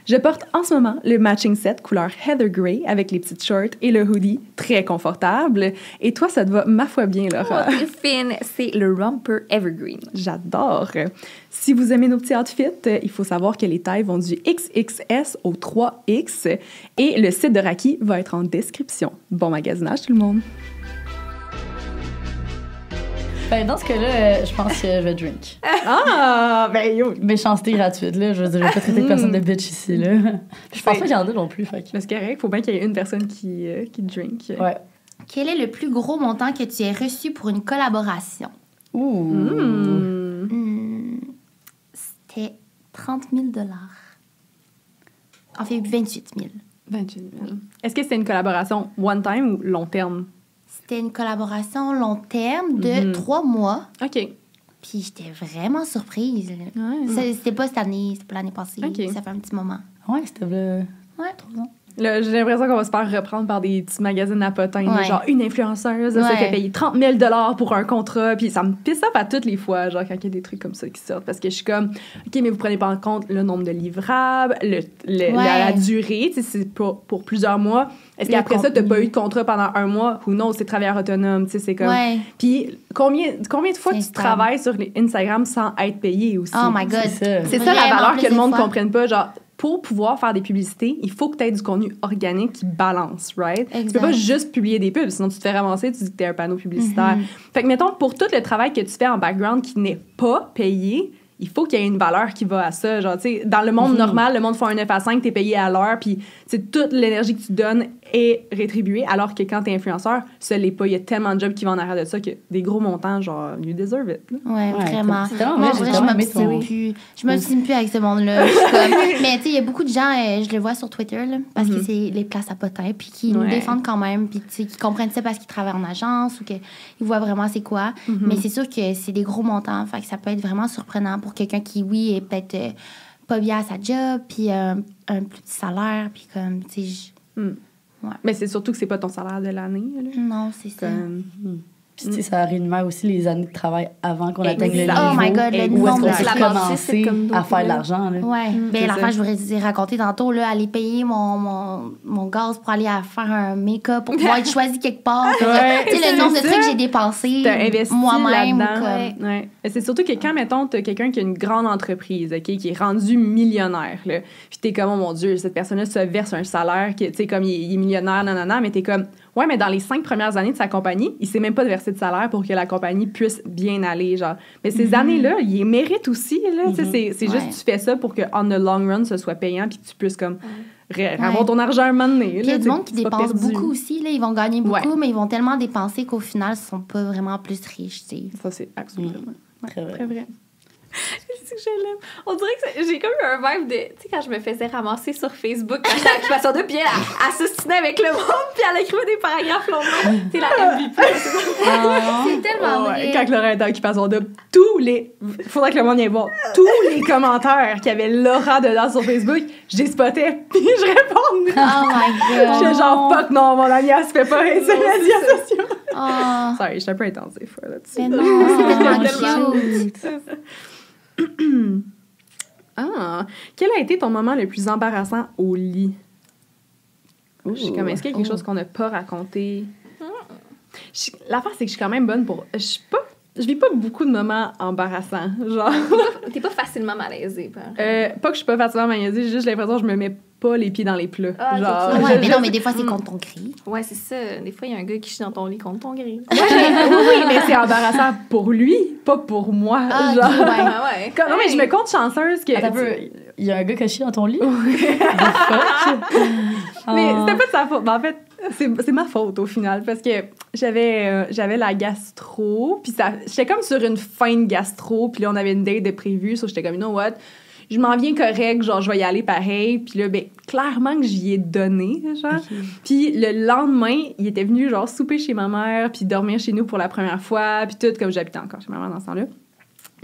Je porte en ce moment le matching set couleur Heather Grey avec les petites shorts et le hoodie, très confortable. Et toi, ça te va ma foi bien, Laura. Oh, t'es fine. C'est le Romper Evergreen. J'adore. Si vous aimez nos petits outfits, il faut savoir que les tailles vont du XXS au 3X et le site de Raki va être en description. Bon magasinage, tout le monde! Ben, dans ce cas-là, je pense que je vais drink. Ah, ben yo! Méchanceté gratuite, là. Je veux dire, je vais pas traiter de personne de bitch ici, là. Je pense pas qu'il y en a non plus, fait que... Mais c'est correct, faut bien qu'il y ait une personne qui drink. Ouais. Quel est le plus gros montant que tu aies reçu pour une collaboration? C'était 30 000 $. En fait, 28 000. 28 000. Est-ce que c'était une collaboration one time ou long terme? C'était une collaboration long terme de 3 mois. OK. Puis j'étais vraiment surprise. Ouais. C'était pas cette année, c'était pas l'année passée. Okay. Ça fait un petit moment. Ouais, c'était le... Ouais. 3 ans. Là, j'ai l'impression qu'on va se faire reprendre par des petits magazines à potins. Ouais. Genre, une influenceuse, elle se fait payer 30 000 $ pour un contrat. Puis ça me pisse up à toutes les fois, genre, quand il y a des trucs comme ça qui sortent. Parce que je suis comme, OK, mais vous prenez pas en compte le nombre de livrables, la durée. Tu sais, c'est pour plusieurs mois. Est-ce qu'après ça, t'as pas eu de contrat pendant un mois? Ou non, c'est travailleur autonome. Tu sais, c'est comme... Ouais. Puis combien de fois tu travailles sur les Instagram sans être payé aussi? Oh my God. C'est ça la valeur que le monde ne comprenne pas. Genre, pour pouvoir faire des publicités, il faut que tu aies du contenu organique qui balance, right? Exact. Tu peux pas juste publier des pubs, sinon tu te fais ramasser, tu dis que t'es un panneau publicitaire. Fait que, mettons, pour tout le travail que tu fais en background qui n'est pas payé, il faut qu'il y ait une valeur qui va à ça. Genre, tu sais, dans le monde normal, le monde fait un 9 à 5, t'es payé à l'heure, puis toute l'énergie que tu donnes est rétribuée, alors que quand t'es influenceur, ça l'est pas. Il y a tellement de jobs qui vont en arrière de ça que des gros montants, genre, you deserve it. Ouais, vraiment. C'est tellement Moi, vrai, je m'obstine plus. Je m'obstine plus avec ce monde-là. Mais tu sais, il y a beaucoup de gens, je le vois sur Twitter, là, parce que c'est les places à potins, puis qui nous défendent quand même, puis tu sais, qui comprennent ça parce qu'ils travaillent en agence ou qu'ils voient vraiment c'est quoi. Mais c'est sûr que c'est des gros montants, fait que ça peut être vraiment surprenant pour quelqu'un qui, oui, est peut-être pas bien à sa job, puis un plus petit salaire, puis comme, tu sais... Ouais. Mais c'est surtout que c'est pas ton salaire de l'année. Là. Non, c'est ça. Puis, tu sais, ça rémunère aussi les années de travail avant qu'on atteigne le niveau. Oh my God, le où est-ce nombre qu'on de peut commencer à faire de l'argent. Là. Ouais. Ben, l'affaire, je voudrais raconter tantôt, là, aller payer mon gaz pour aller faire un make-up, pour pouvoir être choisi quelque part. Tu sais, le nombre de trucs que j'ai dépensé moi-même. Comme... Ouais. C'est surtout que quand, mettons, t'as quelqu'un qui a une grande entreprise, OK, qui est rendu millionnaire, là, puis t'es comme, oh mon Dieu, cette personne-là se verse un salaire, tu sais, comme il est millionnaire, nanana, mais t'es comme, ouais, mais dans les 5 premières années de sa compagnie, il s'est même pas versé de salaire pour que la compagnie puisse bien aller, genre. Mais ces années-là, il les mérite aussi, là. Tu sais, c'est juste que tu fais ça pour que, on the long run, ce soit payant puis que tu puisses, comme, avoir ton argent un moment donné. Il y a du monde qui dépense beaucoup aussi, là. Ils vont gagner beaucoup, mais ils vont tellement dépenser qu'au final, ils sont pas vraiment plus riches, tu sais. Ça, c'est absolument Très vrai. très vrai. C'est que je l'aime. On dirait que j'ai comme eu un vibe de... Tu sais, quand je me faisais ramasser sur Facebook, quand j'étais à l'occupation de puis elle s'ostinait avec le monde, puis elle écrivait des paragraphes longs. C'est la MVP. C'est tellement vrai. Quand Laura était à Occupation Double, faudrait que le monde y aille voir tous les commentaires qu'il y avait Laura dedans sur Facebook, je les spottais, puis je répondais. Oh my God. J'étais genre, fuck non, mon ami, elle se fait pas sur les médias sociaux. Oh. Sorry, j'étais un peu intense des fois là-dessus. Mais non, c'est tellement cute. Quel a été ton moment le plus embarrassant au lit? Je suis comme, est-ce qu'il y a quelque chose qu'on n'a pas raconté? L'affaire, c'est que je suis quand même bonne pour... Je vis pas beaucoup de moments embarrassants, genre. T'es pas facilement malaisée, pas que je suis pas facilement malaisée, j'ai juste l'impression que je me mets pas les pieds dans les plats. Genre, Ouais, mais non, mais des fois, c'est contre ton cri. Ouais, c'est ça. Des fois, il y a un gars qui chie dans ton lit contre ton gris. oui, mais c'est embarrassant pour lui, pas pour moi. Genre. Ouais. Non, mais je me compte chanceuse que... Attends un peu, il y a un gars qui a chié dans ton lit? Mais c'était pas de sa faute. Mais en fait, c'est ma faute au final parce que j'avais la gastro, puis j'étais comme sur une fin de gastro, puis là, on avait une date de prévue, so j'étais comme, you know what? Je m'en viens correct, genre, je vais y aller pareil. Puis là, ben, clairement que j'y ai donné, genre. Okay. Puis le lendemain, il était venu, genre, souper chez ma mère, puis dormir chez nous pour la première fois, puis tout, comme j'habitais encore chez ma mère dans ce temps-là.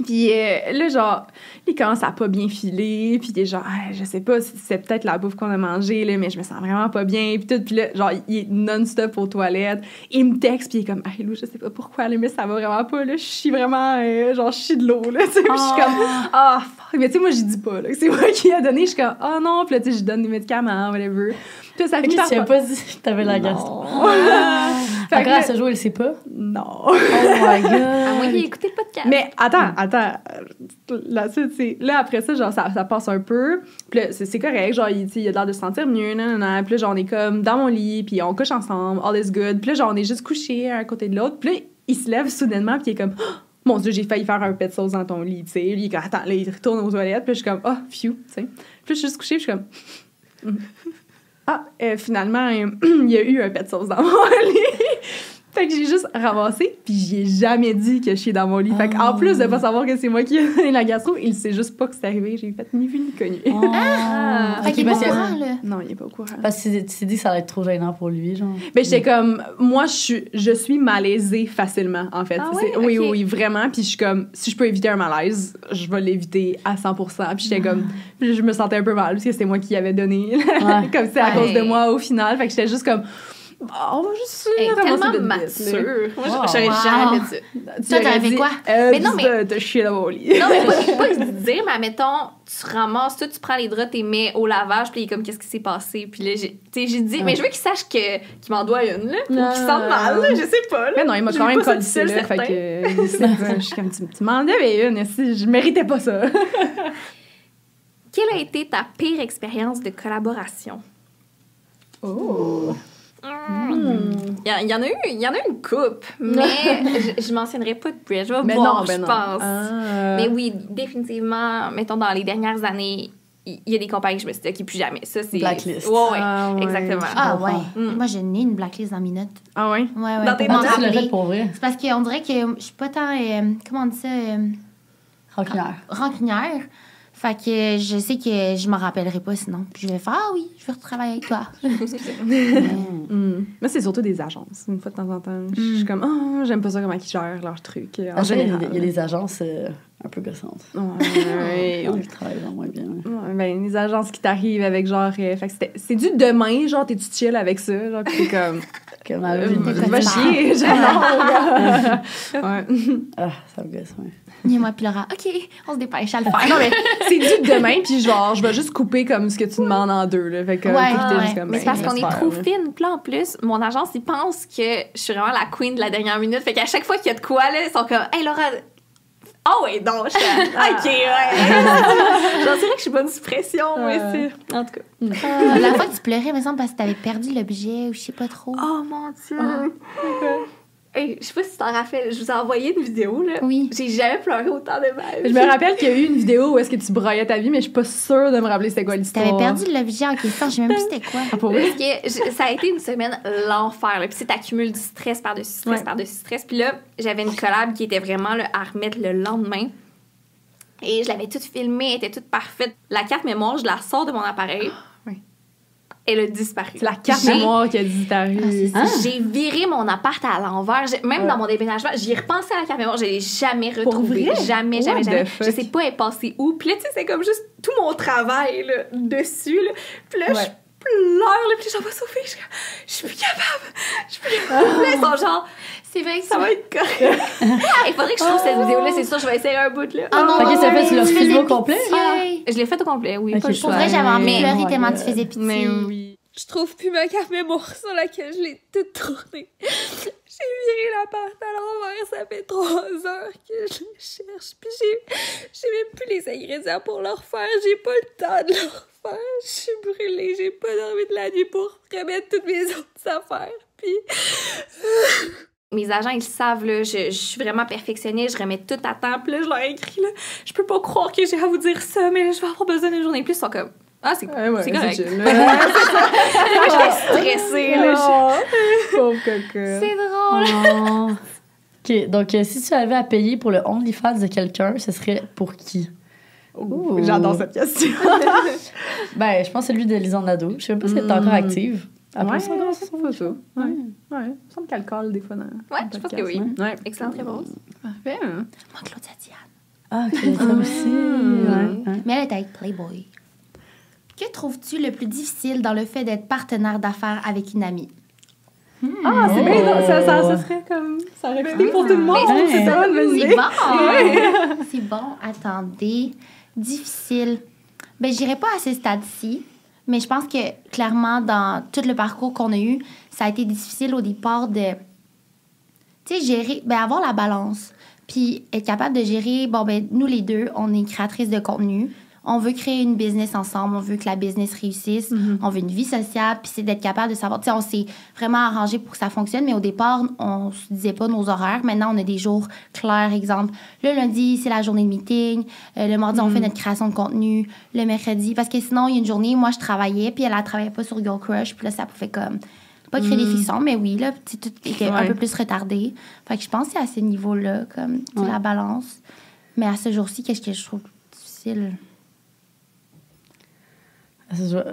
Puis là, genre, il commence à pas bien filer, puis il est genre, je sais pas, c'est peut-être la bouffe qu'on a mangée, là, mais je me sens vraiment pas bien, puis tout. Puis là, genre, il est non-stop aux toilettes. Il me texte, puis il est comme, hey Lou, je sais pas pourquoi, là, mais ça va vraiment pas, là, je chie vraiment, genre, je chie de l'eau, là, tu sais. Puis je suis comme, fuck. Mais tu sais, moi, j'y dis pas, là, que c'est moi qui ai donné. Je suis comme, oh non, puis là, tu sais, je donne des médicaments, whatever. Puis ça finit par... Tu n'as pas dit que t'avais la gastro. Encore à ce jour, elle sait pas? Non. Oh my God. À moi, il a écouté le podcast. Mais attends. Là, après ça, genre, ça passe un peu. Puis là, c'est correct. Genre, il a l'air de se sentir mieux. Nanana. Puis là, genre, on est comme dans mon lit. Puis on couche ensemble. All is good. Puis là, genre, on est juste couchés un à côté de l'autre. Puis là, il se lève soudainement, puis il est comme... Oh, mon Dieu, j'ai failli faire un pet sauce dans ton lit, tu sais. Lui, il est comme, attends, là, il retourne aux toilettes, puis je suis comme, oh, phew, tu sais. Puis je suis juste couchée, puis je suis comme... finalement, il y a eu un pet sauce dans mon lit. Fait que j'ai juste ramassé, puis j'y ai jamais dit que je suis dans mon lit. Fait qu'en plus de pas savoir que c'est moi qui ai donné la gastro, il sait juste pas que c'est arrivé. J'ai fait ni vu ni connu. Fait qu'il est pas au courant, là. Non, il est pas au courant. Parce que tu t'es dit que ça allait être trop gênant pour lui, genre. Ben, j'étais comme, moi, je suis malaisée facilement, en fait. Oui, vraiment. Puis je suis comme, si je peux éviter un malaise, je vais l'éviter à 100%. Puis j'étais comme, puis je me sentais un peu mal parce que c'était moi qui avais donné. Comme c'est à cause de moi au final. Fait que j'étais juste comme, on va juste tellement mature. Moi, j'aurais jamais dit. Toi, t'aurais fait quoi? Mais non, mais... de chier dans mon lit. Non, mais pas de dire, mais admettons, tu ramasses tout, tu prends les draps, t'es mets au lavage, puis il est comme, qu'est-ce qui s'est passé? Puis là, j'ai dit, mais je veux qu'il sache qu'il m'en doit une, là, ou qu'il sente mal, là, je sais pas. Là. Mais non, il m'a quand même collé ça, là, fait que je suis comme, tu m'en devais une, si je méritais pas ça. Quelle a été ta pire expérience de collaboration? Oh! Il y en a eu une couple, mais je mentionnerai pas de bridge. Je vais voir, je pense. Mais oui, définitivement, mettons, dans les dernières années, il y a des compagnies que je me suis dit, OK, plus jamais. Ça, c'est... Blacklist. Ouais, exactement. Ah ouais. Moi, j'ai né une blacklist dans mes notes. Ah ouais? Ouais. Dans tes pour m'en Tu l'as rappeler. fait pour vrai? C'est parce qu'on dirait que je suis pas tant... comment on dit ça? Rancunière. Rancunière. Fait que je sais que je m'en rappellerai pas sinon. Puis je vais faire, ah oui, je vais retravailler avec toi. Moi, c'est surtout des agences. Une fois de temps en temps, je suis comme, oh, j'aime pas ça comment ils gèrent leurs trucs. En général. Il y a des agences un peu gossantes. Ouais. Ils travaillent vraiment moins bien. Ouais, ben, les agences qui t'arrivent avec genre. Fait que c'est du demain, genre, t'es-tu chill avec ça? Genre, pis t'es comme. Va chier, genre. Ouais. Ah, ça me gosse, ouais. Et moi, puis Laura, OK, on se dépêche à le faire. Non, mais c'est du demain, puis genre, je vais juste couper comme ce que tu demandes en deux, là. Fait que, juste comme, mais c'est parce qu'on est trop là. fine. Puis là, en plus, mon agence, ils pensent que je suis vraiment la queen de la dernière minute. Fait qu'à chaque fois qu'il y a de quoi, là, ils sont comme, hey, Laura. Oh, ouais, donc, OK, ouais. J'en dirais que je suis bonne sous pression, moi aussi. En tout cas. La fois que tu pleurais, il me semble, parce que t'avais perdu l'objet ou je sais pas trop. Oh, mon Dieu. Hey, je sais pas si tu t'en rappelles, je vous ai envoyé une vidéo, là. Oui. J'ai jamais pleuré autant de ma vie. Je me rappelle qu'il y a eu une vidéo où est-ce que tu broyais ta vie, mais je suis pas sûre de me rappeler c'était quoi l'histoire. T'avais perdu l'objet en question, je sais même plus c'était quoi. Ah, pour vrai? Parce que ça a été une semaine l'enfer, là. Puis c'est t'accumules du stress par-dessus stress, par-dessus stress. Puis là, j'avais une collab qui était vraiment là, à remettre le lendemain. Et je l'avais toute filmée, elle était toute parfaite. La carte mémoire, je la sors de mon appareil. Elle a disparu. C'est la carte mémoire qui a disparu. J'ai viré mon appart à l'envers. Même dans mon déménagement, j'y ai repensé à la carte mémoire. Je l'ai jamais retrouvée. Jamais. Je sais pas, elle est passée où. Puis là, tu sais, c'est comme juste tout mon travail là, dessus. Là. Puis là, je pleure. Là, puis j'en vais Sophie. Je suis plus capable. Là, ils sont genre... C'est vrai que ça va être correct. Il faudrait que je trouve cette vidéo-là. C'est sûr, je vais essayer un bout. Là. Ah non, ça fait, tu l'as filmé au complet? Je l'ai fait au complet, oui. Okay, Pas le choix. Pour vrai, j'avais envie de pleurer tellement tu faisais pitié. Mais oui. Je trouve plus ma carte mémoire sur laquelle je l'ai toute tournée. J'ai viré l'appart à l'envers, ça fait 3 heures que je le cherche. Puis j'ai même plus les ingrédients pour le refaire. J'ai pas le temps de le refaire. Je suis brûlée, j'ai pas dormi de la nuit pour remettre toutes mes autres affaires. Puis... Mes agents, ils le savent, là, je suis vraiment perfectionniste, je remets tout à temps. Puis là, je leur ai écrit, là, je peux pas croire que j'ai à vous dire ça, mais là, je vais avoir besoin d'une journée plus. Ils sont comme, ah, c'est correct. Moi, j'étais stressée, là. Pauvre cocotte. C'est drôle. OK, donc si tu avais à payer pour le OnlyFans de quelqu'un, ce serait pour qui? J'adore cette question. Ben, je pense que celui de Lisanne Nadeau. Je sais même pas si elle est encore active. Après ça, c'est pas ça. Ouais. Il me semble qu'elle colle des fois dans je pense que oui. Ouais. Excellente réponse. Parfait. Moi, Claudia Diane. Ah, OK, ça aussi. Mais elle est avec Playboy. Que trouves-tu le plus difficile dans le fait d'être partenaire d'affaires avec une amie? Ah, c'est bien, ça serait comme... Ça aurait été pour tout le monde. C'est ça, une bonne idée. C'est bon. C'est bon. Attendez. Difficile. Ben, j'irai pas à ce stade-ci. Mais je pense que, clairement, dans tout le parcours qu'on a eu, ça a été difficile au départ de, tu sais, gérer, ben avoir la balance. Puis être capable de gérer, bon, ben nous les deux, on est créatrices de contenu. on veut créer une business ensemble, on veut que la business réussisse, on veut une vie sociale, puis c'est d'être capable de savoir, tu sais, on s'est vraiment arrangé pour que ça fonctionne, mais au départ, on se disait pas nos horaires. Maintenant, on a des jours clairs, exemple, le lundi, c'est la journée de meeting, le mardi, on fait notre création de contenu, le mercredi, parce que sinon, il y a une journée, moi, je travaillais, puis elle travaillait pas sur Girl Crush, puis là, ça pouvait comme, pas créer des frictions, mais oui, là, tout était un peu plus retardé. Fait que je pense que c'est à ce niveau-là, comme, la balance. Mais à ce jour-ci, qu'est-ce que je trouve difficile?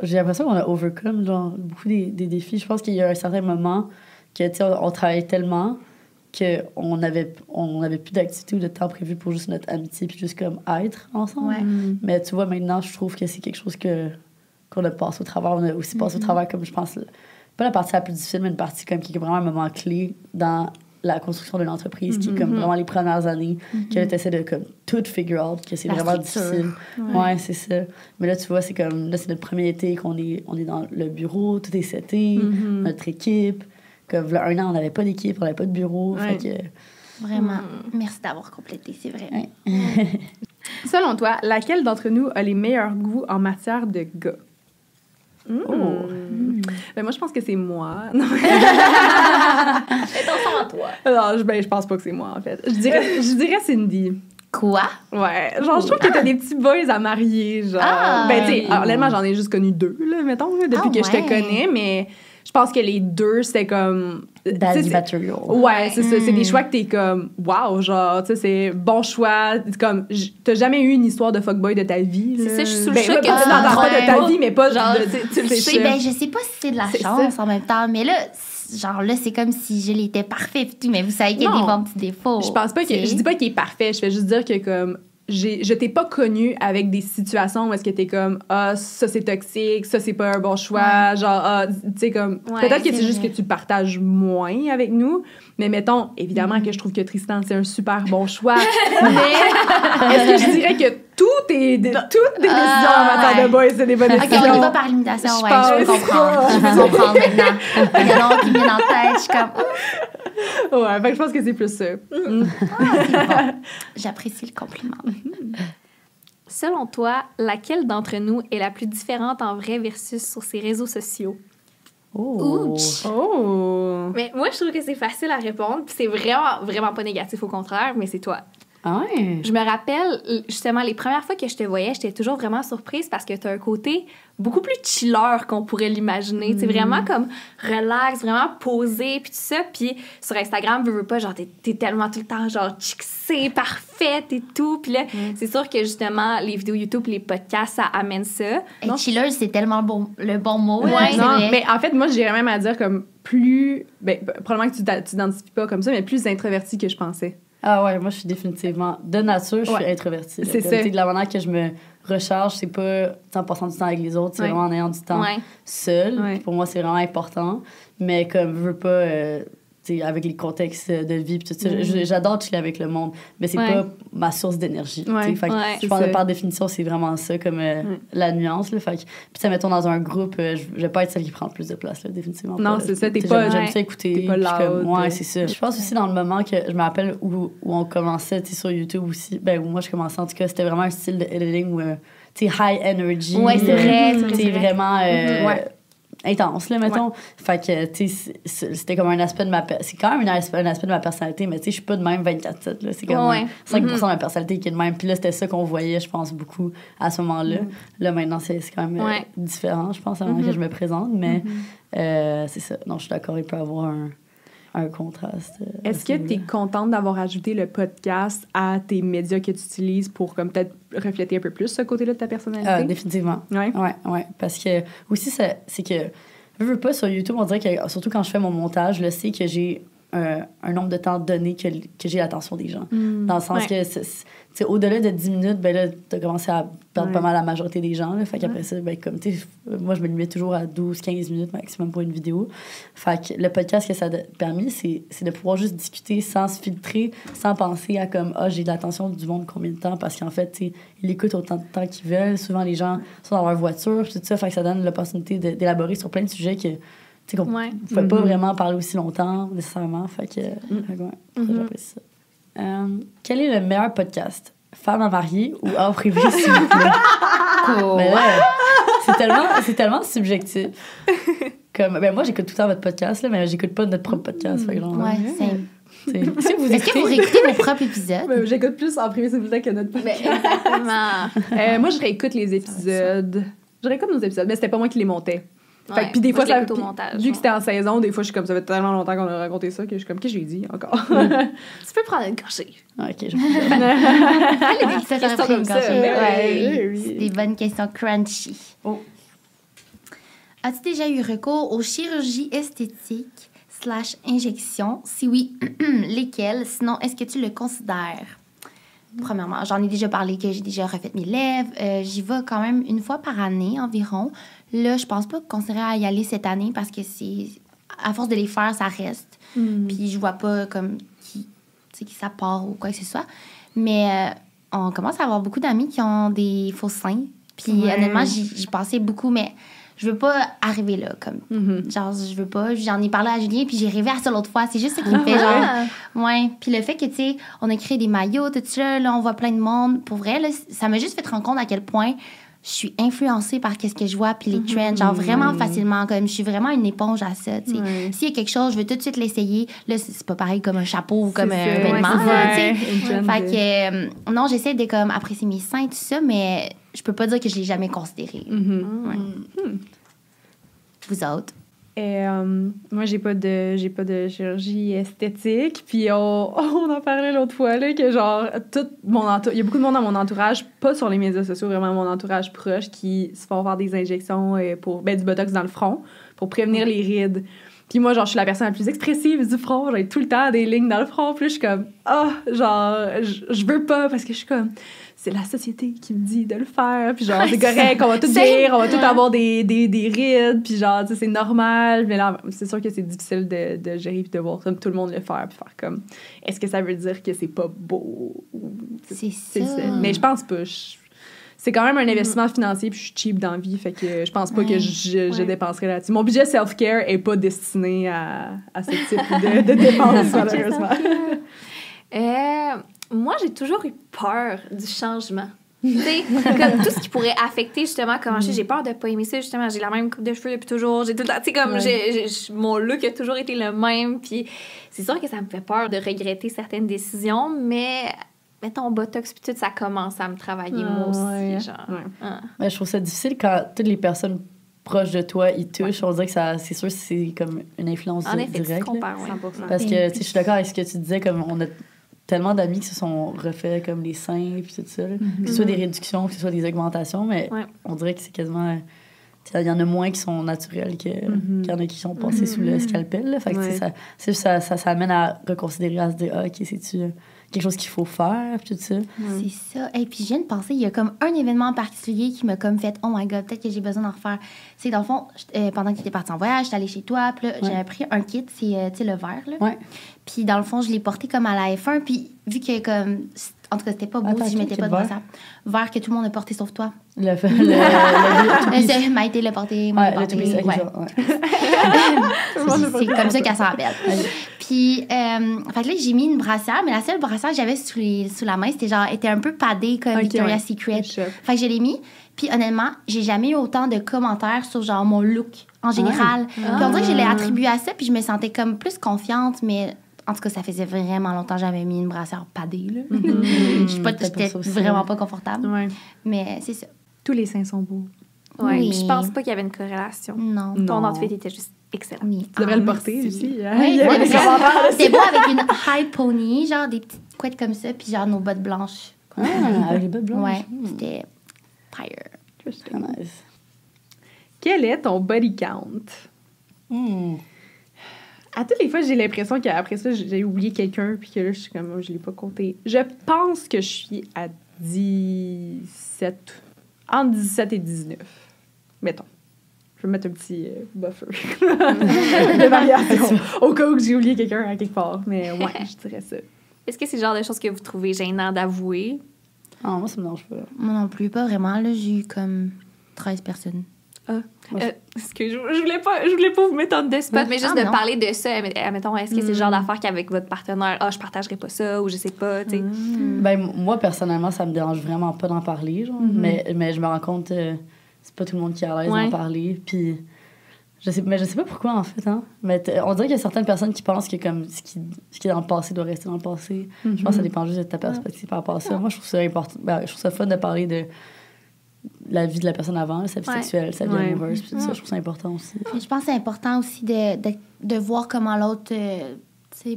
J'ai l'impression qu'on a overcome genre, beaucoup des défis. Je pense qu'il y a un certain moment que, tu sais, on travaillait tellement qu'on n'avait plus d'activité ou de temps prévu pour juste notre amitié puis juste comme être ensemble. Ouais. Mais tu vois, maintenant, je trouve que c'est quelque chose qu'on a passé au travers. On a aussi passé au travers, comme je pense, pas la partie la plus difficile, mais une partie comme, qui est vraiment un moment clé dans la construction d'une entreprise, qui est comme vraiment les premières années, que tu essaies de comme, tout figure out, que c'est vraiment difficile. Ouais, c'est ça. Mais là, tu vois, c'est comme, là, c'est notre premier été qu'on est dans le bureau, tout est seté, notre équipe. Comme, là, 1 an, on n'avait pas d'équipe, on n'avait pas de bureau. Fait que... Vraiment. Merci d'avoir complété, c'est vrai. Ouais. Selon toi, laquelle d'entre nous a les meilleurs goûts en matière de gars? Ben moi, je pense que c'est moi. Non. Attention à toi. Non, je pense pas que c'est moi, en fait. Je dirais Cindy. Quoi? Ouais. Genre, je trouve que t'as des petits boys à marier, genre. Ben, tu sais, honnêtement, j'en ai juste connu 2, là, mettons, là, depuis que je te connais, mais je pense que les 2, c'était comme... Daddy material. Ouais, c'est ça. C'est des choix que t'es comme, wow, genre, tu sais, c'est bon choix. Comme, t'as jamais eu une histoire de fuckboy de ta vie. C'est ça, je suis sous le ben, choc que tu n'entends pas de ta pas. vie, mais pas genre, tu le sais. Ben, je sais pas si c'est de la chance en même temps, mais là, genre, là, c'est comme si je l'étais parfait pis tout, mais vous savez qu'il y a des bons petits défauts. Je pense pas que... Je dis pas qu'il est parfait, je fais juste dire que, comme... Je t'ai pas connue avec des situations où est-ce que t'es comme ça c'est toxique, ça c'est pas un bon choix, genre tu sais comme peut-être que c'est juste que tu partages moins avec nous, mais mettons évidemment que je trouve que Tristan c'est un super bon choix, mais est-ce que je dirais que toutes des décisions en matière de boys c'est des bonnes décisions? OK, on y va par limitation, je peux comprendre. Je peux comprendre maintenant. Il y a d'autres qui viennent en tête, je suis comme... Ouais, fait que je pense que c'est plus ça. C'est bon. J'apprécie le compliment. Selon toi, laquelle d'entre nous est la plus différente en vrai versus sur ses réseaux sociaux? Ouch! Oh! Mais moi, je trouve que c'est facile à répondre, puis c'est vraiment, vraiment pas négatif, au contraire, mais c'est toi. Ah ouais. Je me rappelle, justement, les premières fois que je te voyais, j'étais toujours vraiment surprise parce que t'as un côté beaucoup plus chiller qu'on pourrait l'imaginer. C'est vraiment comme relax, vraiment posé, puis tout ça. Puis sur Instagram, veux pas, genre, t'es tellement tout le temps, genre, chixée, parfaite et tout. Puis là, c'est sûr que, justement, les vidéos YouTube, les podcasts, ça amène ça. Et chiller, c'est tellement le bon mot. Ouais, c'est Non, vrai. mais en fait, moi, j'irais même à dire comme plus... Ben, probablement que tu t'identifies pas comme ça, mais plus introverti que je pensais. Ah ouais, moi, je suis définitivement... De nature, je suis introvertie. C'est ça. De la manière que je me recharge, c'est pas en passant du temps avec les autres, c'est vraiment en ayant du temps seul. Ouais. Pour moi, c'est vraiment important. Mais comme je veux pas... avec les contextes de vie tout ça, j'adore chiller avec le monde, mais c'est pas ma source d'énergie. Ouais. Fait que je pense que par définition, c'est vraiment ça, comme la nuance. Là, fait que, puis ça, mettons, dans un groupe, je vais pas être celle qui prend le plus de place, là, définitivement. Non, pas, c'est ça, t'es pas... J'aime ça écouter. T'es pas loud. Ouais, c'est ça. Je pense aussi dans le moment que je me rappelle où on commençait, sur YouTube aussi, ben, où moi je commençais, en tout cas, c'était vraiment un style de editing où, tu sais, high energy. Ouais, c'est vrai. C'est vraiment... intense, là, mettons. Fait que, tu sais, c'était comme un aspect de ma... C'est quand même un aspect de ma personnalité, mais tu sais, je suis pas de même 24/7, là. C'est comme 5% de ma personnalité qui est de même. Puis là, c'était ça qu'on voyait, je pense, beaucoup à ce moment-là. Là, maintenant, c'est quand même différent, je pense, avant que je me présente, mais c'est ça. Non, je suis d'accord, il peut y avoir un contraste. Est-ce que tu es contente d'avoir ajouté le podcast à tes médias que tu utilises pour comme peut-être refléter un peu plus ce côté-là de ta personnalité? Définitivement. Ouais. Ouais. Parce que aussi, c'est que je veux pas sur YouTube, on dirait que surtout quand je fais mon montage, je sais que j'ai un nombre de temps donné que j'ai l'attention des gens. Dans le sens que, c'est au-delà de 10 minutes, ben là, t'as commencé à perdre pas mal la majorité des gens. Là, fait qu'après ça, ben, comme, tu sais, moi, je me limite toujours à 12-15 minutes maximum pour une vidéo. Fait que le podcast que ça a permis, c'est de pouvoir juste discuter sans se filtrer, sans penser à comme, j'ai de l'attention du monde combien de temps, parce qu'en fait, tu sais, ils écoutent autant de temps qu'ils veulent. Souvent, les gens sont dans leur voiture, tout ça. Fait que ça donne l'opportunité d'élaborer sur plein de sujets que tu sais, qu'on ne pouvait pas vraiment parler aussi longtemps, nécessairement. Fait que, j'apprécie ça. Quel est le meilleur podcast femme à marier ou hors privé, s'il vous plaît. Mais là, c'est tellement subjectif. Comme, moi, j'écoute tout le temps votre podcast, là, mais j'écoute pas notre propre podcast. Fait que genre, Est-ce que vous réécoutez vos propres épisodes? J'écoute plus en privé, s'il vous plaît, que notre podcast. Exactement. Moi, je réécoute les épisodes. Je réécoute nos épisodes, mais c'était pas moi qui les montais. Ouais, puis des fois, ça, au montage, vu que c'était en saison, des fois, je suis comme, ça fait tellement longtemps qu'on a raconté ça que je suis comme, qu'est-ce que j'ai dit encore? Tu peux prendre une gorgée. OK, C'est des bonnes questions crunchy. Oh. As-tu déjà eu recours aux chirurgies esthétiques / injections? Si oui, lesquelles? Sinon, est-ce que tu le considères? Premièrement, j'en ai déjà parlé que j'ai déjà refait mes lèvres. J'y vais quand même une fois par année environ. Là, je pense pas considérer à y aller cette année parce que c'est... À force de les faire, ça reste. Puis je vois pas comme qui ça part ou quoi que ce soit. Mais on commence à avoir beaucoup d'amis qui ont des faux seins. Puis honnêtement, j'y pensais beaucoup, mais je veux pas arriver là. Comme, genre, je veux pas. J'en ai parlé à Julien, puis j'ai rêvé à ça l'autre fois. C'est juste ça qui me fait genre... Ouais. Puis le fait que, tu sais, on a créé des maillots, tout ça, là, on voit plein de monde. Pour vrai, là, ça m'a juste fait rendre compte à quel point je suis influencée par qu'est-ce que je vois, puis les trends, genre vraiment facilement. Comme je suis vraiment une éponge à ça, tu sais. S'il y a quelque chose, je veux tout de suite l'essayer. Là, c'est pas pareil comme un chapeau ou comme un vêtement, tu sais. Fait que, non, j'essaie de comme apprécier mes seins, tout ça, mais je peux pas dire que je l'ai jamais considéré. Vous autres? Moi, j'ai pas de chirurgie esthétique. Puis on en parlait l'autre fois, là, que genre, il y a beaucoup de monde dans mon entourage, pas sur les médias sociaux, vraiment mon entourage proche, qui se font faire des injections pour du botox dans le front pour prévenir les rides. Puis moi, genre, je suis la personne la plus expressive du front. J'ai tout le temps des lignes dans le front. Puis je suis comme, je veux pas parce que je suis comme... C'est la société qui me dit de le faire. Puis genre, c'est correct, on va tout dire, on va tout avoir des rides. Puis genre, tu sais, c'est normal. Mais là, c'est sûr que c'est difficile de gérer puis de voir tout le monde le faire. Puis faire comme, est-ce que ça veut dire que c'est pas beau? C'est ça. Mais je pense pas. C'est quand même un investissement financier, puis je suis cheap dans la vie, fait que je pense pas que je dépenserai là-dessus. Mon budget self-care est pas destiné à ce type de dépenses, malheureusement. Moi, j'ai toujours eu peur du changement. Tu sais, comme tout ce qui pourrait affecter justement comment j'ai peur de pas aimer ça, justement. J'ai la même coupe de cheveux depuis toujours. J'ai tout le temps, tu sais, comme mon look a toujours été le même. Puis c'est sûr que ça me fait peur de regretter certaines décisions, mais mettons, botox puis tout, ça commence à me travailler moi aussi. Genre. Mais je trouve ça difficile quand toutes les personnes proches de toi y touchent. On dirait que c'est sûr que c'est comme une influence directe. En effet, tu compares, 100%. Parce que, tu sais, je suis d'accord avec ce que tu disais, comme on a tellement d'amis qui se sont refaits comme les seins puis tout ça, là. Que ce soit des réductions, que ce soit des augmentations, mais on dirait que c'est quasiment... Il y en a moins qui sont naturels qu'il y en a qui sont passés sous le scalpel. Là. Fait que ça amène à reconsidérer, à se dire, OK, c'est-tu quelque chose qu'il faut faire, puis tout ça. C'est ça. Et puis, je viens de penser, il y a comme un événement en particulier qui m'a comme fait, oh my God, peut-être que j'ai besoin d'en refaire. C'est dans le fond, pendant que j'étais partie en voyage, j'étais allée chez toi, puis là, j'avais pris un kit, c'est, tu sais, le verre, là. Puis, dans le fond, je l'ai porté comme à la F1, puis vu que, comme, en tout cas, c'était pas beau si je mettais pas de brassard. Verre que tout le monde a porté sauf toi. Maïté l'a porté, moi, l'a porté. C'est comme ça qu'elle s'en rappelle. Puis, fait que là, j'ai mis une brassière, mais la seule brassière que j'avais sous la main, était un peu padée comme Victoria's Secret. Fait que je l'ai mis. Puis, honnêtement, j'ai jamais eu autant de commentaires sur, genre, mon look en général. Puis, on dirait que je l'ai attribué à ça, puis je me sentais comme plus confiante, mais... En tout cas, ça faisait vraiment longtemps que j'avais mis une brassière padée, là. J'étais vraiment pas confortable. Mais c'est ça. Tous les seins sont beaux. Oui. Je pense pas qu'il y avait une corrélation. Non. Ton outfit était juste excellent. Oui. Tu devrais le porter aussi. C'était beau avec une high pony, genre des petites couettes comme ça, puis genre nos bottes blanches. Avec les bottes blanches. Ouais, c'était fire. Nice. Quel est ton body count? À toutes les fois, j'ai l'impression qu'après ça, j'ai oublié quelqu'un, puis que là, je suis comme, oh, je l'ai pas compté. Je pense que je suis à 17, entre 17 et 19, mettons. Je vais mettre un petit buffer de variation, au cas où j'ai oublié quelqu'un à quelque part. Mais ouais, je dirais ça. Est-ce que c'est le genre de choses que vous trouvez gênant d'avouer? Ah, moi, ça me dérange pas. Moi non plus, pas vraiment. Là, j'ai eu comme 13 personnes. Excuse, je voulais pas vous mettre en deux spots, mais juste de parler de ça. Admettons, est-ce que c'est le genre d'affaire qu'avec votre partenaire, je partagerai pas ça, ou je sais pas, tu sais. Ben, moi, personnellement, ça me dérange vraiment pas d'en parler, genre. Mais je me rends compte, c'est pas tout le monde qui est à l'aise d'en parler. Puis, je sais pas pourquoi, en fait, hein. Mais on dirait qu'il y a certaines personnes qui pensent que comme ce qui est dans le passé doit rester dans le passé. Je pense que ça dépend juste de ta perspective par rapport à ça. Moi, je trouve ça important. Ben, je trouve ça fun de parler de la vie de la personne avant, sa vie sexuelle, sa vie amoureuse, puis tout ça, je trouve ça important aussi. Puis je pense que c'est important aussi de voir comment l'autre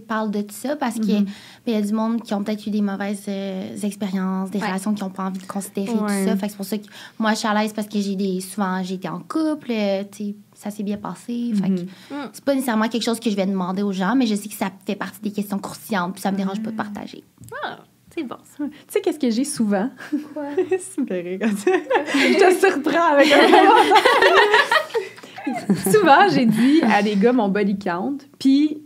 parle de tout ça, parce que y a du monde qui ont peut-être eu des mauvaises expériences, des relations qu'ils n'ont pas envie de considérer, tout ça. Fait que c'est pour ça que moi, je suis à l'aise parce que souvent, j'ai été en couple, ça s'est bien passé. Fait que c'est pas nécessairement quelque chose que je vais demander aux gens, mais je sais que ça fait partie des questions croustillantes, puis ça me dérange pas de partager. C'est bon, ça. Tu sais, qu'est-ce que j'ai souvent? Quoi? C'est super quand je te surprends avec un souvent, j'ai dit à des gars mon body count, puis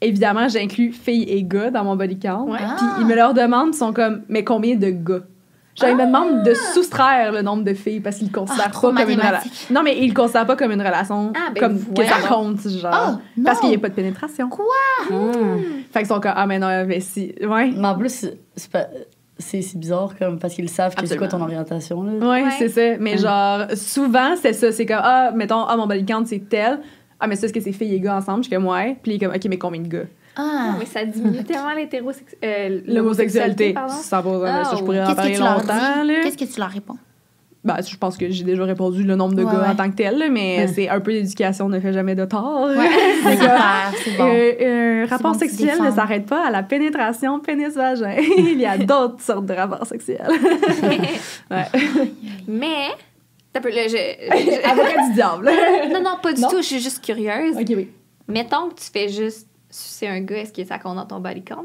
évidemment, j'inclus filles et gars dans mon body count. Puis ils me leur demandent, ils sont comme, mais combien de gars? Genre, ils me demandent de soustraire le nombre de filles parce qu'ils le considèrent pas comme une relation. Non, mais ils le considèrent pas comme une relation, comme que ça compte, genre. Parce qu'il n'y a pas de pénétration. Quoi? Fait qu'ils sont comme, mais non, mais si. Ouais. Mais en plus, c'est bizarre, comme, parce qu'ils savent que c'est quoi ton orientation, là. Ouais, c'est ça. Mais genre, souvent, c'est ça. C'est comme, mettons, mon body count, c'est tel. Mais c'est ce que c'est filles et gars ensemble? Je suis comme, ouais. Puis il est comme, OK, mais combien de gars? Non, mais ça diminue tellement l'homosexualité. Ça je pourrais en parler longtemps. Qu'est-ce que tu leur réponds? Ben, je pense que j'ai déjà répondu le nombre de gars en tant que tel, mais c'est un peu d'éducation ne fait jamais de tort. C'est bon. Rapport sexuel ne s'arrête pas à la pénétration pénis-vagin. Il y a d'autres sortes de rapports sexuels. Mais... Avocat du diable. Non, pas du tout. Je suis juste curieuse. OK, oui. Mettons que tu fais juste sucer un gars, est-ce que ça compte dans ton body count?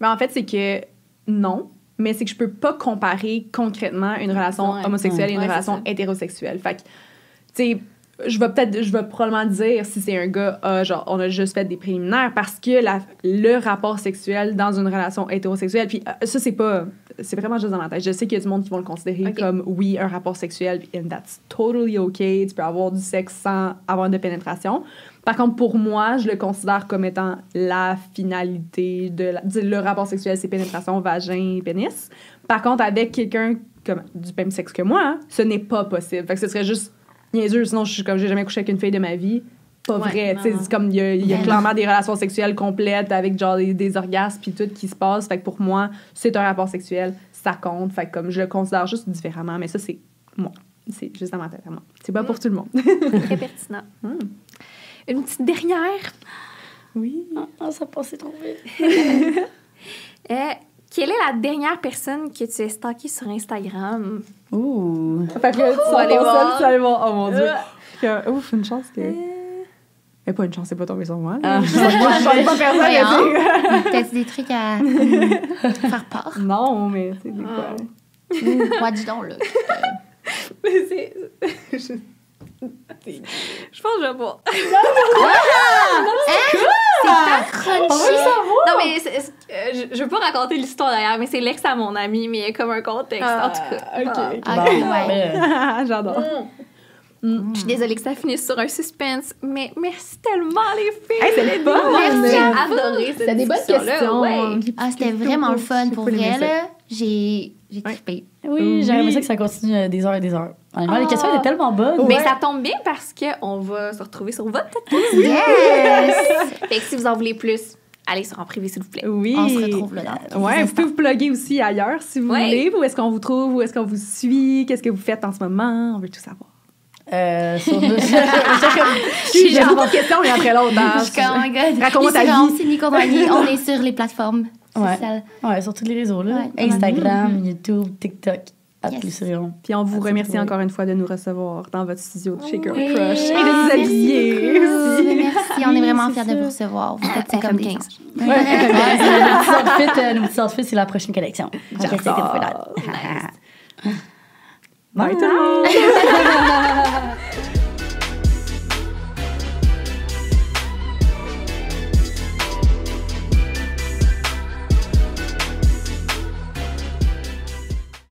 Mais en fait, c'est que non. Mais c'est que je peux pas comparer concrètement une relation homosexuelle et une relation hétérosexuelle. Fait que, tu sais, je vais probablement dire, si c'est un gars, genre, on a juste fait des préliminaires parce que le rapport sexuel dans une relation hétérosexuelle, puis ça, c'est vraiment juste dans ma tête. Je sais qu'il y a du monde qui vont le considérer comme, oui, un rapport sexuel, and that's totally okay. Tu peux avoir du sexe sans avoir de pénétration. Par contre, pour moi, je le considère comme étant la finalité le rapport sexuel, c'est pénétration, vagin, pénis. Par contre, avec quelqu'un comme du même sexe que moi, ce n'est pas possible. Fait que ce serait juste niaiseux, sinon je suis comme, j'ai jamais couché avec une fille de ma vie. Pas vrai. C'est comme, il y a clairement des relations sexuelles complètes avec genre des orgasmes puis tout qui se passe. Fait que pour moi, c'est un rapport sexuel, ça compte. Fait que comme je le considère juste différemment, mais ça, c'est moi. C'est juste dans ma tête, vraiment. C'est pas pour tout le monde. Très pertinent. Une petite dernière. Oui. Ça passait trop vite. Quelle est la dernière personne que tu as stalkée sur Instagram? Ouh. Fait que tu vas aller voir. Tu vas aller voir. Oh mon Dieu. Ouf, une chance que... Mais pas une chance, c'est pas tombé sur moi. Je ne pas personne. Peut-être des trucs à faire part. Non, mais c'est des quoi. Moi, dis donc, là. Mais je pense que je vais boire. Non, mais je veux pas raconter l'histoire derrière, mais c'est l'ex à mon ami, mais il y a comme un contexte, en tout cas. OK. J'adore. Je suis désolée que ça finisse sur un suspense, mais merci tellement, les filles! C'est bon! Merci, j'ai adoré cette C'est des bonnes questions. Ouais. C'était vraiment le fun, pour vrai, là. J'ai trippé. Oui, j'ai aimé ça que ça continue des heures et des heures. Les questions étaient tellement bonnes. Mais ça tombe bien parce qu'on va se retrouver sur votre podcast. Yes! Fait que si vous en voulez plus, allez sur En Privé, s'il vous plaît. Oui. On se retrouve là. Ouais, vous pouvez vous plugger aussi ailleurs si vous voulez. Où est-ce qu'on vous trouve? Où est-ce qu'on vous suit? Qu'est-ce que vous faites en ce moment? On veut tout savoir. Sur deux... J'ai beaucoup de questions l'une après l'autre. Oh my God. Raconte-moi ta vie. C'est Nico Douanier. On est sur les plateformes sociales. Ouais, sur tous les réseaux, là. Ouais. Instagram, YouTube, TikTok. Yes. Puis on vous remercie encore une fois de nous recevoir dans votre studio de chez Girl Crush et de nous habiller. Merci, on est vraiment fiers de vous recevoir. Vous êtes comme des anges. Nos petits outfits, c'est la prochaine collection. Bye tout le monde!